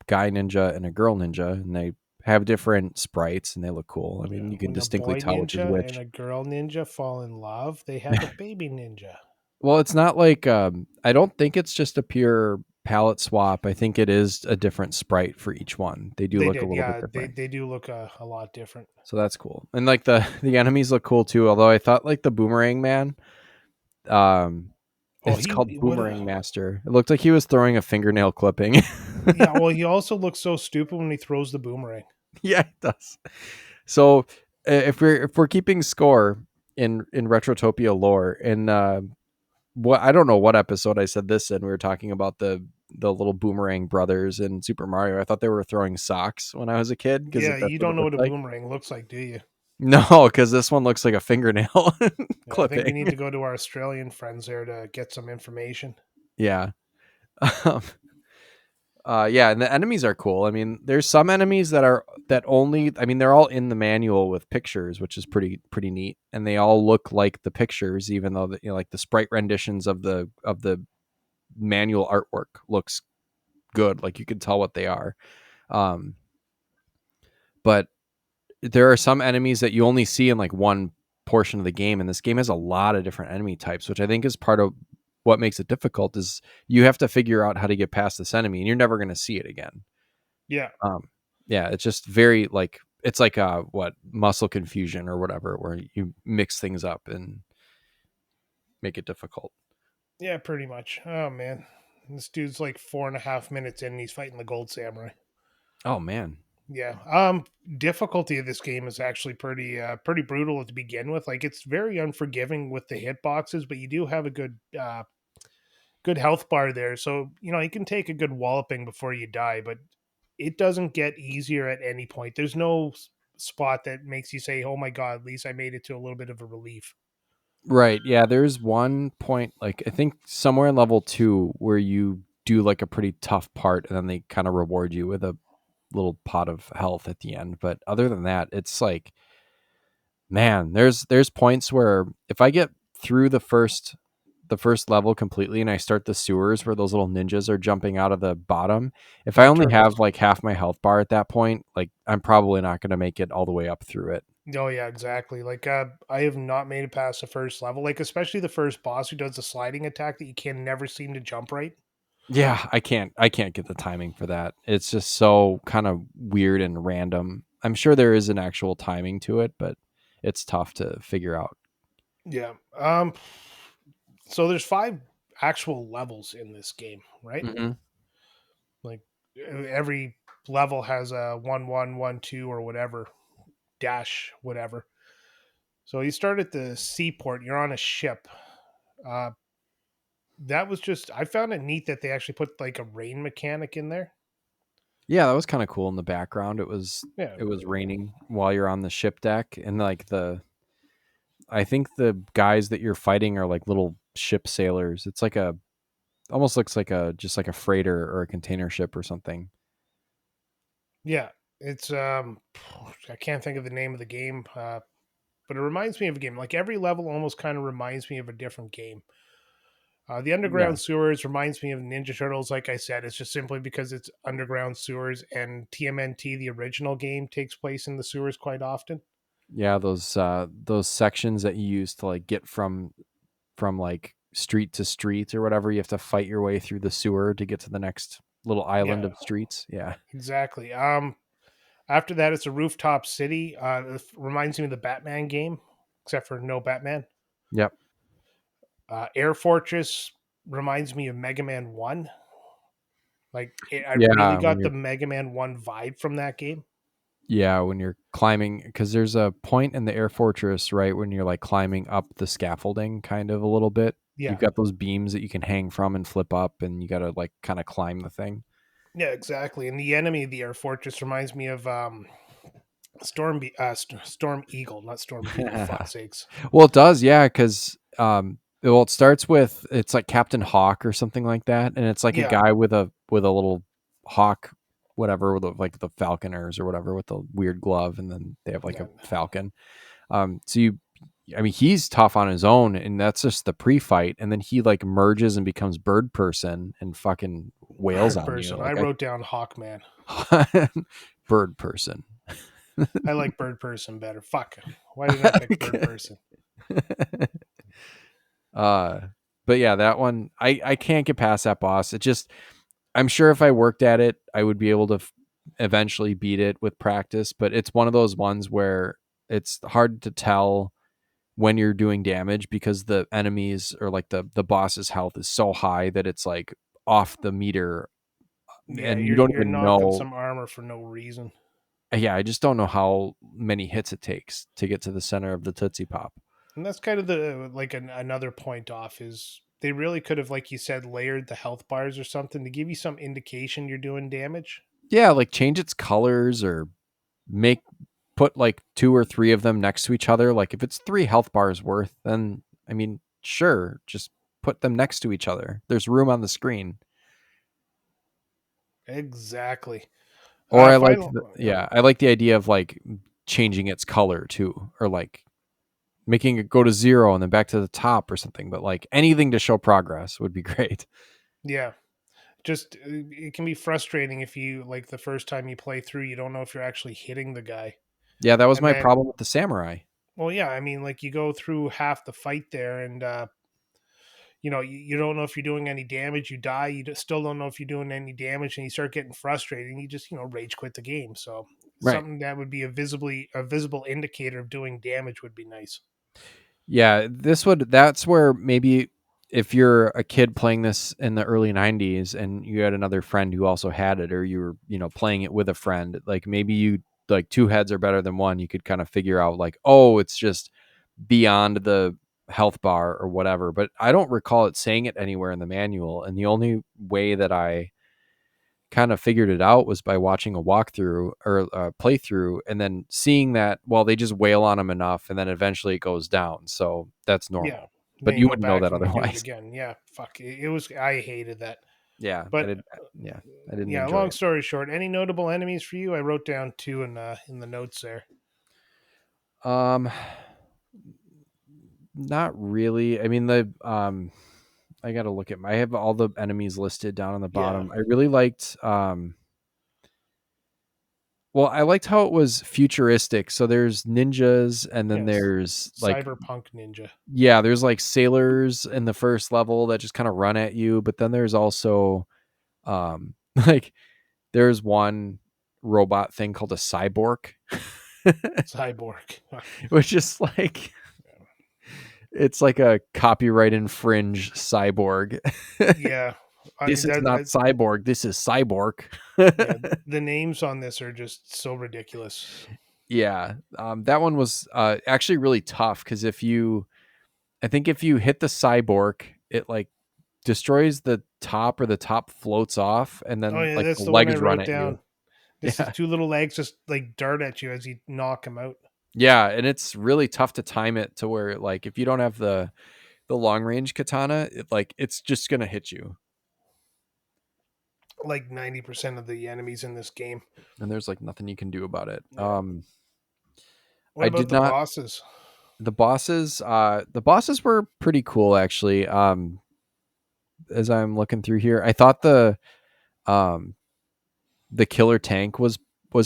guy ninja and a girl ninja, and they have different sprites and they look cool. I mean, Yeah. you can When a distinctly boy tell which is ninja and which. a girl ninja fall in love, they have a baby ninja. Well, it's not like I don't think it's just a pure palette swap. I think it is a different sprite for each one. They do They look a did, little bit yeah. They different. they do look a lot different. So that's cool. And like the enemies look cool too, although I thought like the boomerang man um Oh, it's he called what? Boomerang Master. It looked like he was throwing a fingernail clipping. Yeah. Well, he also looks so stupid when he throws the boomerang. Yeah, it does. So if we're keeping score in Retrotopia lore, and what I don't know what episode I said this in. We were talking about the little boomerang brothers in Super Mario. I thought they were throwing socks when I was a kid because Yeah, that's you what don't it know what looked a like. boomerang looks like, do you? No, because this one looks like a fingernail Yeah, I think we clipping. need to go to our Australian friends there to get some information. Yeah. Um, yeah, and the enemies are cool. I mean, there's some enemies that are that only. I mean, they're all in the manual with pictures, which is pretty neat, and they all look like the pictures, even though like the sprite renditions of the manual artwork looks good. Like you can tell what they are. Um, but there are some enemies that you only see in like one portion of the game, and this game has a lot of different enemy types, which I think is part of what makes it difficult. Is you have to figure out how to get past this enemy, and you're never going to see it again. Yeah. Yeah, it's just very like it's like what muscle confusion or whatever, where you mix things up and make it difficult. Yeah, pretty much. Oh man. This dude's like 4.5 minutes in and he's fighting the gold samurai. Oh man, Yeah. Difficulty of this game is actually pretty brutal to begin with. Like it's very unforgiving with the hitboxes, but you do have a good health bar there. So, you can take a good walloping before you die, but it doesn't get easier at any point. There's no spot that makes you say, "Oh my god, at least I made it to a little bit of a relief." right? Yeah, there's one point like I think somewhere in level 2 where you do like a pretty tough part, and then they kind of reward you with a little pot of health at the end. But other than that, it's like man, there's points where if I get through the first level completely and I start the sewers where those little ninjas are jumping out of the bottom, if I Yeah, only turtles. have like half my health bar at that point, like I'm probably not going to make it all the way up through it. Oh yeah, exactly. Like I have not made it past the first level. Like especially the first boss who does the sliding attack that you can never seem to jump right. Yeah, I can't get the timing for that. It's just so kind of weird and random. I'm sure there is an actual timing to it, but it's tough to figure out. Yeah. So there's five actual levels in this game, right? Hmm. Like every level has a 1 1 1 2 or whatever dash whatever. So you start at the seaport. You're on a ship. Uh, that was just I found it neat that they actually put like a rain mechanic in there. Yeah, that was kind of cool in the background. It was Yeah, it was raining while you're on the ship deck, and like I think the guys that you're fighting are like little ship sailors. It's like a almost looks like a just like a freighter or a container ship or something. Yeah, it's I can't think of the name of the game, but it reminds me of a game. Like every level almost kind of reminds me of a different game. The Yeah. underground sewers reminds me of Ninja Turtles. Like I said, it's just simply because it's underground sewers, and TMNT, the original game, takes place in the sewers quite often. Yeah, those sections that you use to like get from like street to street or whatever, you have to fight your way through the sewer to get to the next little island Yeah, of streets. Yeah. exactly. After that, it's a rooftop city. It reminds me of the Batman game, except for no Batman. Yep. Air Fortress reminds me of Mega Man One. I really Yeah, when got you're the Mega Man One vibe from that game. yeah, when you're climbing because there's a point in the air fortress, right, when you're like climbing up the scaffolding kind of a little bit. You've Yeah, got those beams that you can hang from and flip up and you got to like kind of climb the thing. yeah, exactly. And the enemy of the Air Fortress reminds me of Storm Eagle, not Storm Beetle. Fuck sakes. Well, it does, yeah, because well, it starts with it's like Captain Hawk or something like that, and it's like a Yeah, guy with a little hawk, whatever, with like the falconers or whatever, with the weird glove, and then they have like yeah. a falcon. So you, I mean, he's tough on his own, and that's just the pre-fight, and then he like merges and becomes bird person and fucking wails Bird on you person. I like wrote down Hawkman. I bird person. I like Bird Person better. Fuck. Why didn't I pick Bird Person? uh, but yeah, that one I can't get past that boss. It just I'm sure if I worked at it, I would be able to eventually beat it with practice. But it's one of those ones where it's hard to tell when you're doing damage because the enemies or like the boss's health is so high that it's like off the meter Yeah, and you you're don't you're even knocking know. some armor for no reason. Yeah, I just don't know how many hits it takes to get to the center of the Tootsie Pop. And that's kind of the like another point off is they really could have, like you said, layered the health bars or something to give you some indication you're doing damage. Yeah, like change its colors or make put like two or three of them next to each other. Like if it's 3 health bars worth, then I mean, sure, just put them next to each other. There's room on the screen. Exactly. Or I like Final. yeah, I like the idea of like changing its color too, or like making it go to 0 and then back to the top or something. But like anything to show progress would be great. Yeah. Just it can be frustrating if you like the first time you play through, you don't know if you're actually hitting the guy. Yeah, that was And my then, problem with the samurai. well, yeah, I mean, like you go through half the fight there, and you don't know if you're doing any damage. You die. Still don't know if you're doing any damage, and you start getting frustrated, and you just rage quit the game. So Right. something that would be a visible indicator of doing damage would be nice. Yeah, that's where maybe if you're a kid playing this in the early 90s and you had another friend who also had it or you were, playing it with a friend, like maybe you like two heads are better than one, you could kind of figure out like, oh, it's just beyond the health bar or whatever. But I don't recall it saying it anywhere in the manual, and the only way that I kind of figured it out was by watching a walkthrough or a playthrough and then seeing that, well, they just wail on them enough and then eventually it goes down. So that's Yeah. normal. But Then you you go wouldn't know back that and you do it otherwise. again. Yeah. Fuck. It was. I hated that. Yeah, I But did. Yeah, I didn't yeah. enjoy Long it. story short, any notable enemies for you? I wrote down two in the notes there. Um, not really. I mean, I got to look at I have all the enemies listed down on the Yeah. bottom. I really liked, well, I liked how it was futuristic. So there's ninjas and then Yes. there's like Cyberpunk Ninja. yeah, there's like sailors in the first level that just kind of run at you, but then there's also like there's one robot thing called a cyborg, Cyborg. which is like it's like a copyright infringed cyborg. Yeah. This is not That cyborg, this is cyborg. yeah, the names on this are just so ridiculous. Yeah, that one was actually really tough because I think if you hit the cyborg, it like destroys the top or the top floats off and Oh then yeah, like that's the the one I legs run wrote at you. down. This is Yeah. two little legs just like dart at you as you knock him out. Yeah, and it's really tough to time it to where like if you don't have the long range katana, it's just gonna hit you. Like 90% of the enemies in this game. And there's like nothing you can do about it. Yeah. What I about did the not bosses? the bosses were pretty cool actually. As I'm looking through here, I thought um the killer tank was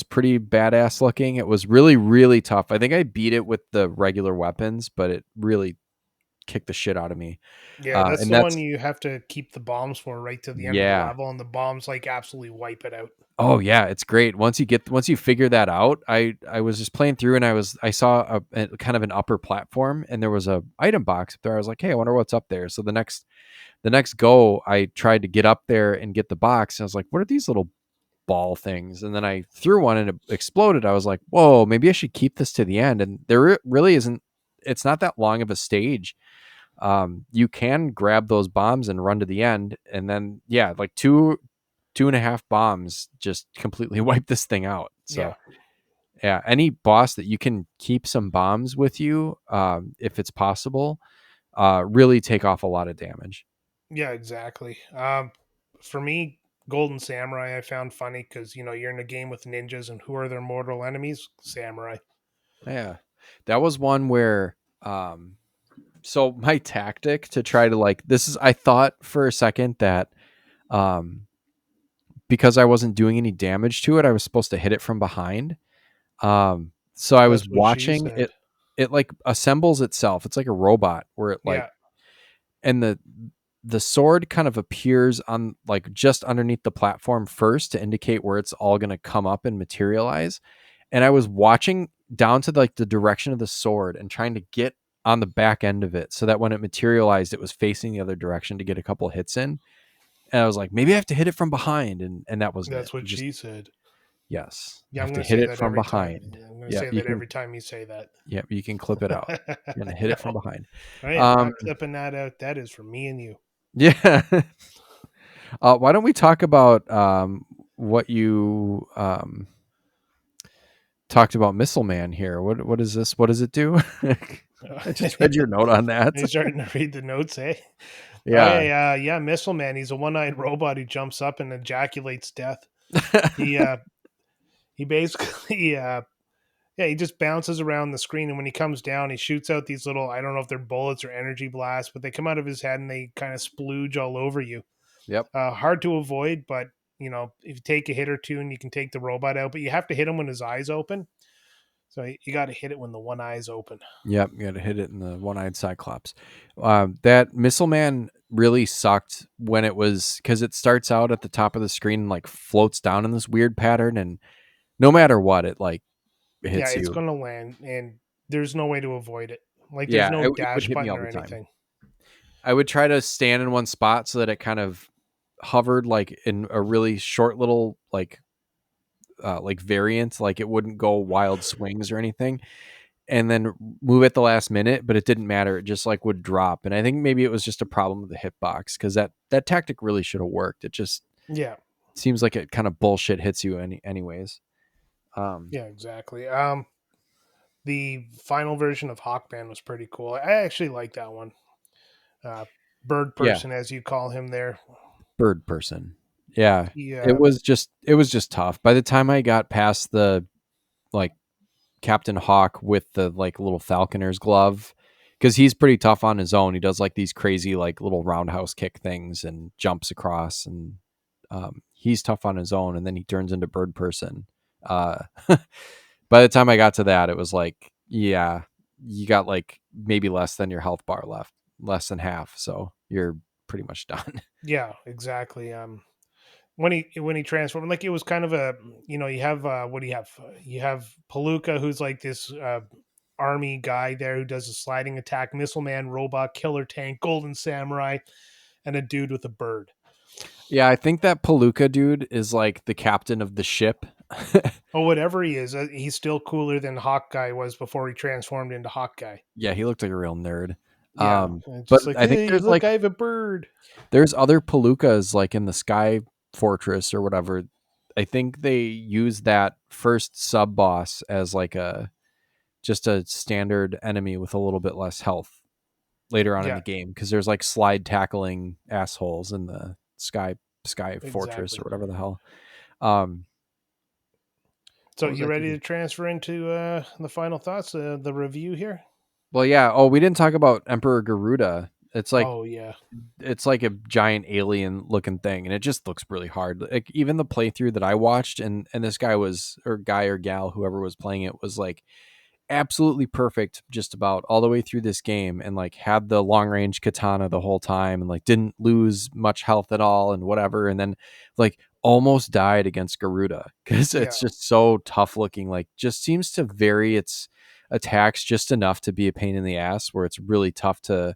pretty badass looking. It was really really tough. I think I beat it with the regular weapons, but it really kicked the shit out of me. Yeah, that's And the one that's you have to keep the bombs for right to the end of the yeah. level, and the bombs like absolutely wipe it out. Oh yeah, it's great. Once you figure that out, I was just playing through and I saw a kind of an upper platform and there was a item box up there. I was like, hey, I wonder what's up there. So the next go, I tried to get up there and get the box. And I was like, what are these little ball things? And then I threw one and it exploded. I was like, whoa, maybe I should keep this to the end. And there really isn't. It's not that long of a stage. You can grab those bombs and run to the end, and then yeah, like two and a half bombs just completely wipe this thing out. Yeah, So yeah, any boss that you can keep some bombs with you, if it's possible, really take off a lot of damage. yeah, exactly. For me, Golden Samurai I found funny because you're in a game with ninjas, and who are their mortal enemies? Samurai. Yeah, that was one where so my tactic to try to like this is I thought for a second that um because I wasn't doing any damage to it, I was supposed to hit it from behind. So I was That's what she watching said. it. It like assembles itself. It's like a robot where it like Yeah, and the sword kind of appears on like just underneath the platform first to indicate where it's all going to come up and materialize. And I was watching down to like the direction of the sword and trying to get on the back end of it so that when it materialized, it was facing the other direction to get a couple hits in. And I was like, maybe I have to hit it from behind, and that wasn't it. that's what Just she said. yes, you Yeah, have I'm to gonna hit say it that from every time. behind. I'm gonna Yeah, say you that can. every time you say that. Yeah, you can clip it out. You're gonna hit it from No, behind. I am Um, not clipping that out. That is for me and you. yeah. Why don't we talk about what you talked about Missile Man here? What is this? What does it do? I just read your note on that. Are you starting to read the notes, eh? Oh Yeah. yeah, yeah. Missile Man. He's a one-eyed robot who jumps up and ejaculates death. He he basically yeah, he just bounces around the screen, and when he comes down, he shoots out these little, I don't know if they're bullets or energy blasts, but they come out of his head and they kind of splooge all over you. Yep. Hard to avoid, but if you take a hit or two and you can take the robot out, but you have to hit him when his eyes open. So you got to hit it when the one eye is open. Yep. You got to hit it in the one-eyed Cyclops. That Missile Man really sucked when it was because it starts out at the top of the screen and like floats down in this weird pattern, and no matter what, it like Yeah, hits it's you. going to land, and there's no way to avoid it. Like there's Yeah, no it would dash hit me button all or the time. anything. I would try to stand in one spot so that it kind of hovered like in a really short little like variant, like it wouldn't go wild swings or anything, and then move at the last minute, but it didn't matter. It just like would drop. And I think maybe it was just a problem with the hitbox because that tactic really should have worked. It just Yeah, seems like it kind of bullshit hits you anyways. yeah, exactly. The final version of Hawkman was pretty cool. I actually like that one. Uh, Bird Yeah, person, as you call him there. bird person. Yeah, Yeah, it was just tough. By the time I got past the like Captain Hawk with the like little falconer's glove, because he's pretty tough on his own. He does like these crazy like little roundhouse kick things and jumps across, and he's tough on his own. And then he turns into bird person. Uh, by the time I got to that, it was like, yeah, you got like maybe less than your health bar left, less than half, so you're pretty much done. yeah, exactly. When he transformed, like it was kind of a you have what do you have? You have Palooka, who's like this army guy there who does a sliding attack, Missile Man, robot, killer tank, golden samurai, and a dude with a bird. Yeah, I think that Palooka dude is like the captain of the ship. Oh, whatever he is, he's still cooler than Hawkeye was before he transformed into Hawkeye. Yeah, he looked like a real nerd. Yeah, But just like, I think hey, look, I have a bird. there's other Palookas like in the Sky Fortress or whatever. I think they use that first sub boss as like a just a standard enemy with a little bit less health later on in Yeah, the game, because there's like slide tackling assholes in the sky fortress exactly. or whatever the hell. Um, So what was you I ready thinking? to transfer into the final thoughts, the review here? Well, yeah. Oh, we didn't talk about Emperor Garuda. Oh yeah, It's like a giant alien looking thing, and it just looks really hard. Like even the playthrough that I watched, and this guy was, or guy or gal, whoever was playing it, was like absolutely perfect just about all the way through this game, and like had the long range katana the whole time, and like didn't lose much health at all and whatever, and then like almost died against Garuda because yeah, it's just so tough looking. Like just seems to vary its attacks just enough to be a pain in the ass, where it's really tough to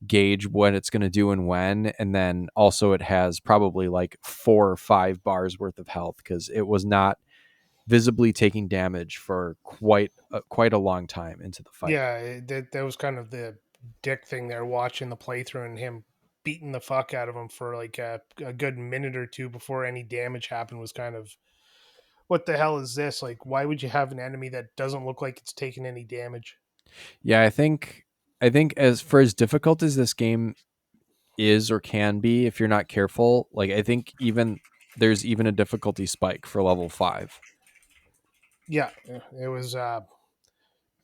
gauge what it's going to do and when. And then also it has probably like 4 or 5 bars worth of health, because it was not visibly taking damage for quite a long time into the fight. yeah. That was kind of the dick thing there, watching the playthrough and him beating the fuck out of him for like a good minute or two before any damage happened was kind of, what the hell is this? Like, why would you have an enemy that doesn't look like it's taking any damage? Yeah, I think as for as difficult as this game is or can be, if you're not careful, like I think even there's even a difficulty spike for level 5. Yeah, it was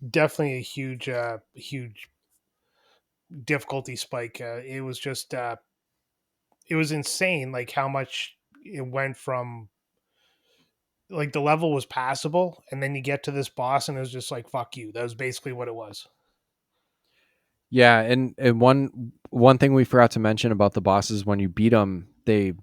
definitely a huge difficulty spike. It was just it was insane, like how much it went from, like, the level was passable, and then you get to this boss, and it was just like fuck you. That was basically what it was. Yeah, and one thing we forgot to mention about the bosses, when you beat them, they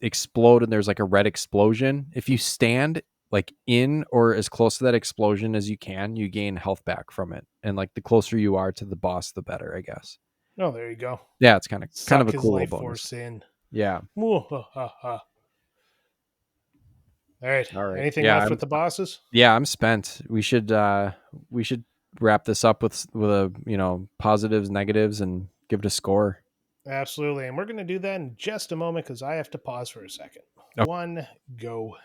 explode and there's like a red explosion. If you stand like in or as close to that explosion as you can, you gain health back from it. And like the closer you are to the boss, the better, I guess. Oh, there you go. Yeah, it's kind of Suck a his cool little life bonus. force in. Yeah. All right. All right. Anything Yeah, left with the bosses? I'm spent. We should wrap this up with a, positives, negatives, and give it a score. Absolutely. And we're going to do that in just a moment because I have to pause for a second. One, go.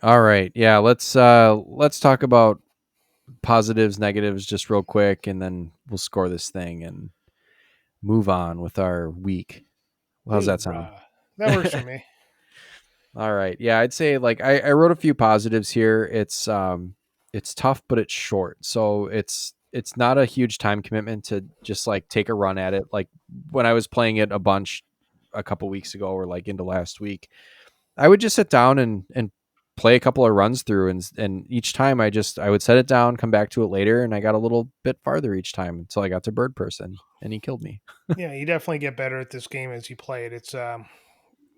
All right. Yeah, let's talk about positives, negatives just real quick, and then we'll score this thing and move on with our week. How's that sound? Hoorah. That works for me. All right. Yeah, I'd say like I wrote a few positives here. It's tough, but it's short. So it's not a huge time commitment to just like take a run at it. Like when I was playing it a bunch a couple weeks ago, or like into last week, I would just sit down and play a couple of runs through, and each time I would set it down, come back to it later, and I got a little bit farther each time until I got to Bird Person and he killed me. Yeah, you definitely get better at this game as you play it. It's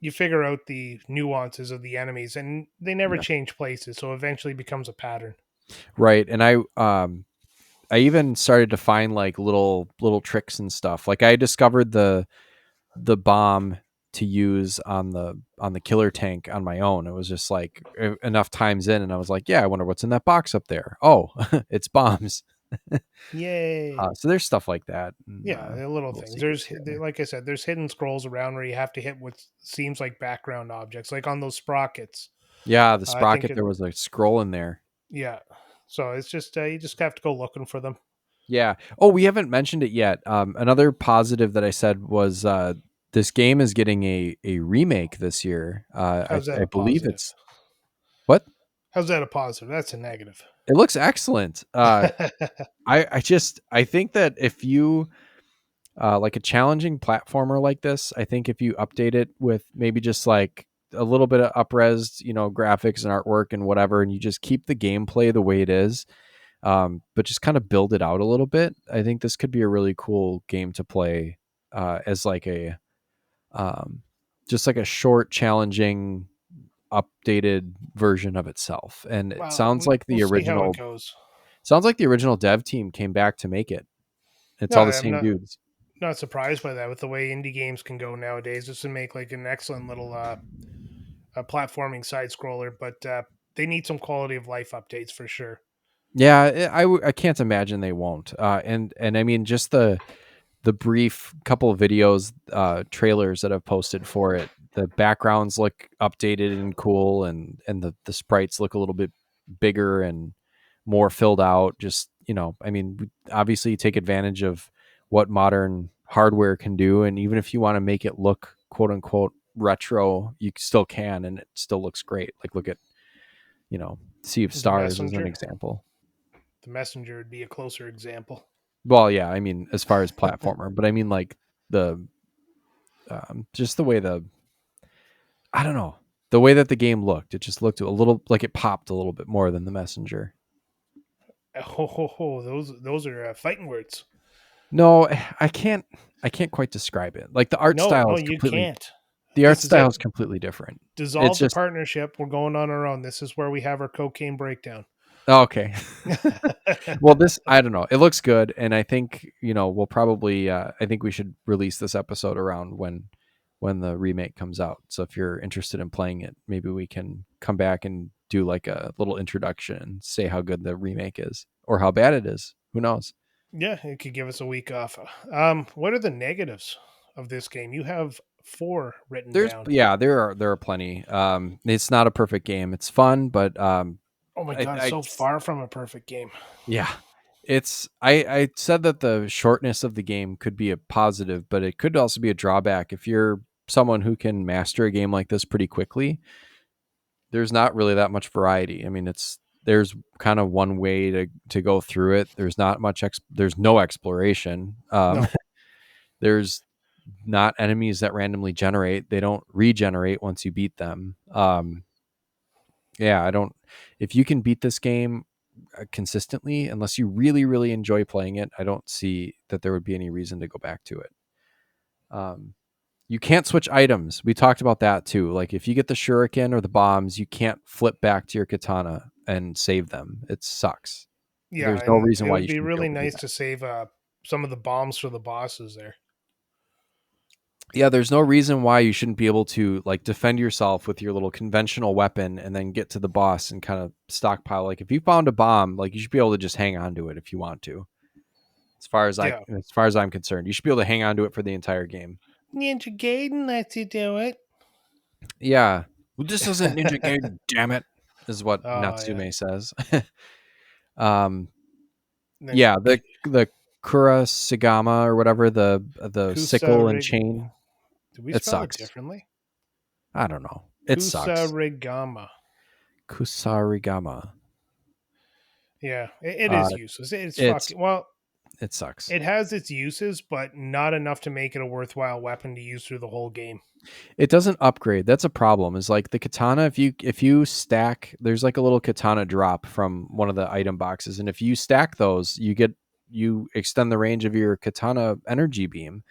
you figure out the nuances of the enemies, and they never Yeah. change places, so eventually becomes a pattern. Right. And I even started to find like little tricks and stuff. Like I discovered the bomb to use on the killer tank on my own. It was just like enough times in, and I was like, yeah, I wonder what's in that box up there. Oh, it's bombs. Yay. So there's stuff like that. And, Yeah, they're little little things. secrets here and there. Like I said, there's hidden scrolls around where you have to hit what seems like background objects, like on those sprockets. Yeah, the I think sprocket. it, There was a scroll in there. yeah. So it's just you just have to go looking for them. Yeah. Oh, we haven't mentioned it yet. Another positive that I said was this game is getting a remake this year. How's that I a believe positive? it's what How's that a positive? That's a negative. it looks excellent. I think that if you like a challenging platformer like this, I think if you update it with maybe just like a little bit of upres, graphics and artwork and whatever, and you just keep the gameplay the way it is, but just kind of build it out a little bit. I think this could be a really cool game to play as like a um, just like a short, challenging, updated version of itself. And it Well, sounds like we'll the see how it original goes. dev team came back to make it. It's No, all the I'm same dudes. not surprised by that with the way indie games can go nowadays. This would make like an excellent little platforming side scroller, but they need some quality of life updates for sure. Yeah, I can't imagine they won't. And I mean, just the brief couple of videos, trailers that I've posted for it, the backgrounds look updated and cool, and the sprites look a little bit bigger and more filled out. Just, I mean, obviously you take advantage of what modern hardware can do, and even if you want to make it look quote unquote retro, you still can, and it still looks great. Like look at, Sea of The Stars as an messenger. example. The messenger would be a closer example. Well, yeah, I mean, as far as platformer, but I mean like the just the way I don't know, the way that the game looked, it just looked a little like it popped a little bit more than the messenger. Those are fighting words. No, I can't quite describe it. Like No, no, you can't. the art This is style it. is completely different. It's Dissolve the just partnership. We're going on our own. This is where we have our cocaine breakdown. oh, okay. Well, this I don't know. It looks good, and I think we'll probably. I think we should release this episode around when the remake comes out. So if you're interested in playing it, maybe we can come back and do like a little introduction and say how good the remake is or how bad it is. Who knows? Yeah, it could give us a week off. What are the negatives of this game? You have 4 written down. There are plenty. It's not a perfect game. It's fun, but Oh my I, god, I so far from a perfect game. yeah, I said that the shortness of the game could be a positive, but it could also be a drawback if you're someone who can master a game like this pretty quickly. There's not really that much variety. I mean, there's kind of one way to go through it. There's not much there's no exploration. No. There's not enemies that randomly generate. They don't regenerate once you beat them. Yeah, I don't. If you can beat this game consistently, unless you really, really enjoy playing it, I don't see that there would be any reason to go back to it. Um, you can't switch items. We talked about that too. Like if you get the shuriken or the bombs, you can't flip back to your katana and save them. It sucks. Yeah, There's no and reason it why would you be shouldn't be really able to do nice that. to save some of the bombs for the bosses there. Yeah, there's no reason why you shouldn't be able to like defend yourself with your little conventional weapon and then get to the boss and kind of stockpile. Like if you found a bomb, like you should be able to just hang on to it if you want to. Yeah. As far as I'm concerned, you should be able to hang on to it for the entire game. Ninja Gaiden lets you do it. Yeah. Well, this isn't Ninja Gaiden, damn it, is what Oh yeah. Natsume says. um And then yeah, the Kurasagama or whatever, the sickle and Kusarig. chain, Do we it spell it sucks. differently? I don't know. It sucks. Kusarigama. Kusarigama. Yeah, it Uh is useless. It's it's fucking well. it sucks. It has its uses, but not enough to make it a worthwhile weapon to use through the whole game. It doesn't upgrade. That's a problem. Is like the katana. If you stack, there's like a little katana drop from one of the item boxes, and if you stack those, you extend the range of your katana energy beam.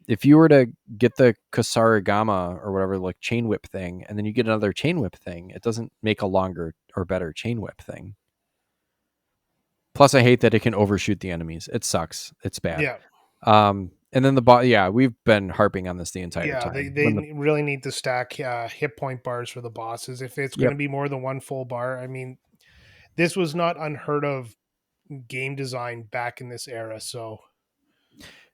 If you were to get the Kasarigama or whatever, like chain whip thing, and then you get another chain whip thing, it doesn't make a longer or better chain whip thing. Plus, I hate that it can overshoot the enemies. It sucks. It's bad. Yeah, And then the boss. Yeah, we've been harping on this the entire yeah. time. Really need to stack hit point bars for the bosses if it's going Yep. to be more than one full bar. I mean, this was not unheard of game design back in this era. So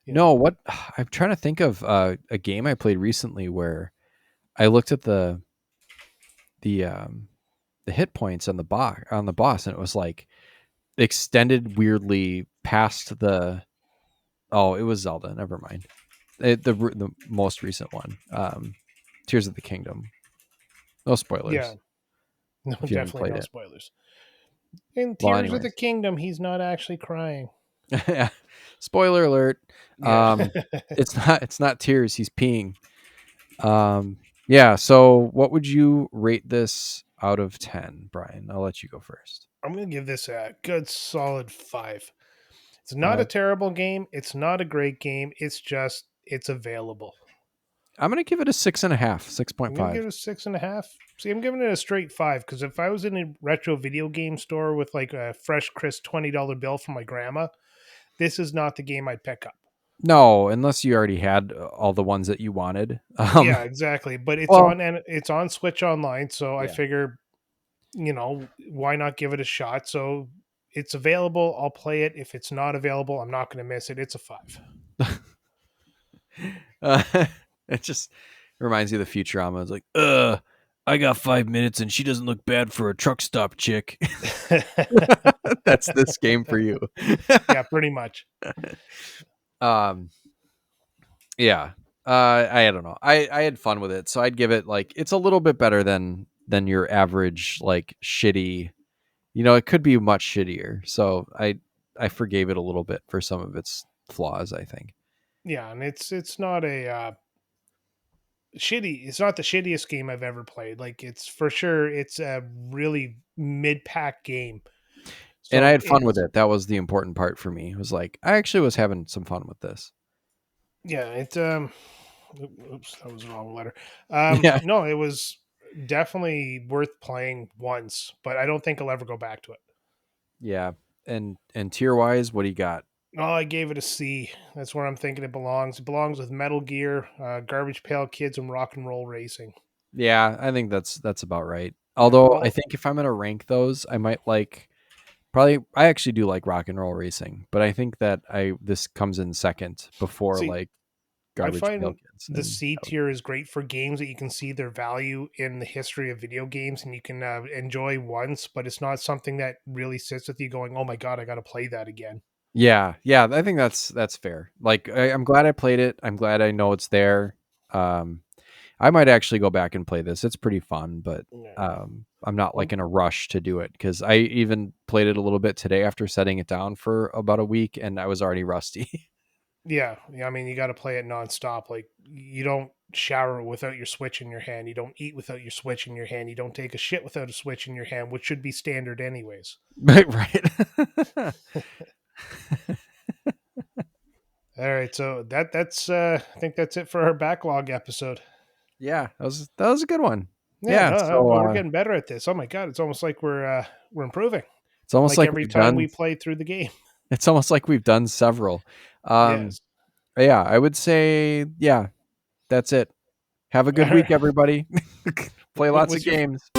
No, what I'm trying to think of a game I played recently where I looked at the um, the hit points on the boss, and it was like extended weirdly past the. Oh, it was Zelda. Never mind. The most recent one, Tears of the Kingdom. No yeah, spoilers no, if you haven't definitely played no it. spoilers. In Well, Tears of the anyways, Kingdom, he's not actually crying. spoiler alert. Yeah. It's not tears. He's peeing. Yeah. So, what would you rate this out of 10, Brian? I'll let you go first. I'm going to give this a good solid 5. It's not a 5. terrible game. It's not a great game. It's just, it's available. I'm gonna give it a 6.5, I'm going to 6.5. give it a 6.5. See, I'm giving it a straight 5 because if I was in a retro video game store with like a fresh, crisp $20 bill from my grandma, this is not the game I'd pick up. No, unless you already had all the ones that you wanted. Yeah, exactly. But it's Well, on and it's on Switch Online, so I yeah. figure, why not give it a shot? So it's available. I'll play it. If it's not available, I'm not going to miss it. It's a 5. Uh, it just reminds you of the Futurama. It's like, I got 5 minutes and she doesn't look bad for a truck stop chick. That's this game for you. Yeah, pretty much. um, yeah. I don't know. I had fun with it, so I'd give it like it's a little bit better than your average like shitty. You know, it could be much shittier. So I forgave it a little bit for some of its flaws, I think. Yeah, and it's not a shitty. It's not the shittiest game I've ever played. Like it's for sure. It's a really mid pack game. And I So had fun with it's it. That was the important part for me. It was like I actually was having some fun with this. yeah. Oops, that was the wrong letter. Yeah. No, it was definitely worth playing once, but I don't think I'll ever go back to it. Yeah. And tier wise, what do you got? Oh, I gave it a C. That's where I'm thinking it belongs. It belongs with Metal Gear, Garbage Pail Kids, and Rock and Roll Racing. Yeah, I think that's about right. Yeah. Although I Well, think if I'm gonna rank those, I might like probably I actually do like rock and roll racing, but I think that I this comes in second before see, like I Garbage Pail find Kids the and C tier is great for games that you can see their value in the history of video games and you can enjoy once, but it's not something that really sits with you going, oh my God, I got to play that again. yeah, I think that's fair. Like I'm glad I played it. I'm glad I know it's there. Um, I might actually go back and play this. It's pretty fun, but Yeah. I'm not Well, like in a rush to do it because I even played it a little bit today after setting it down for about a week, and I was already rusty. yeah. Yeah. I mean, you got to play it nonstop. Like, you don't shower without your Switch in your hand. You don't eat without your Switch in your hand. You don't take a shit without a Switch in your hand, which should be standard, anyways. Right. All right. So that's, I think that's it for our backlog episode. Yeah, that was a good one. Yeah, Yeah, no, so we're getting better at this. Oh my god, it's almost like we're improving. it's almost Like like every we've time we done play through the game. it's almost like we've done several. Um, Yes. yeah, I would say yeah, that's it. Have a good All right. week, everybody. Play lots of What's your games.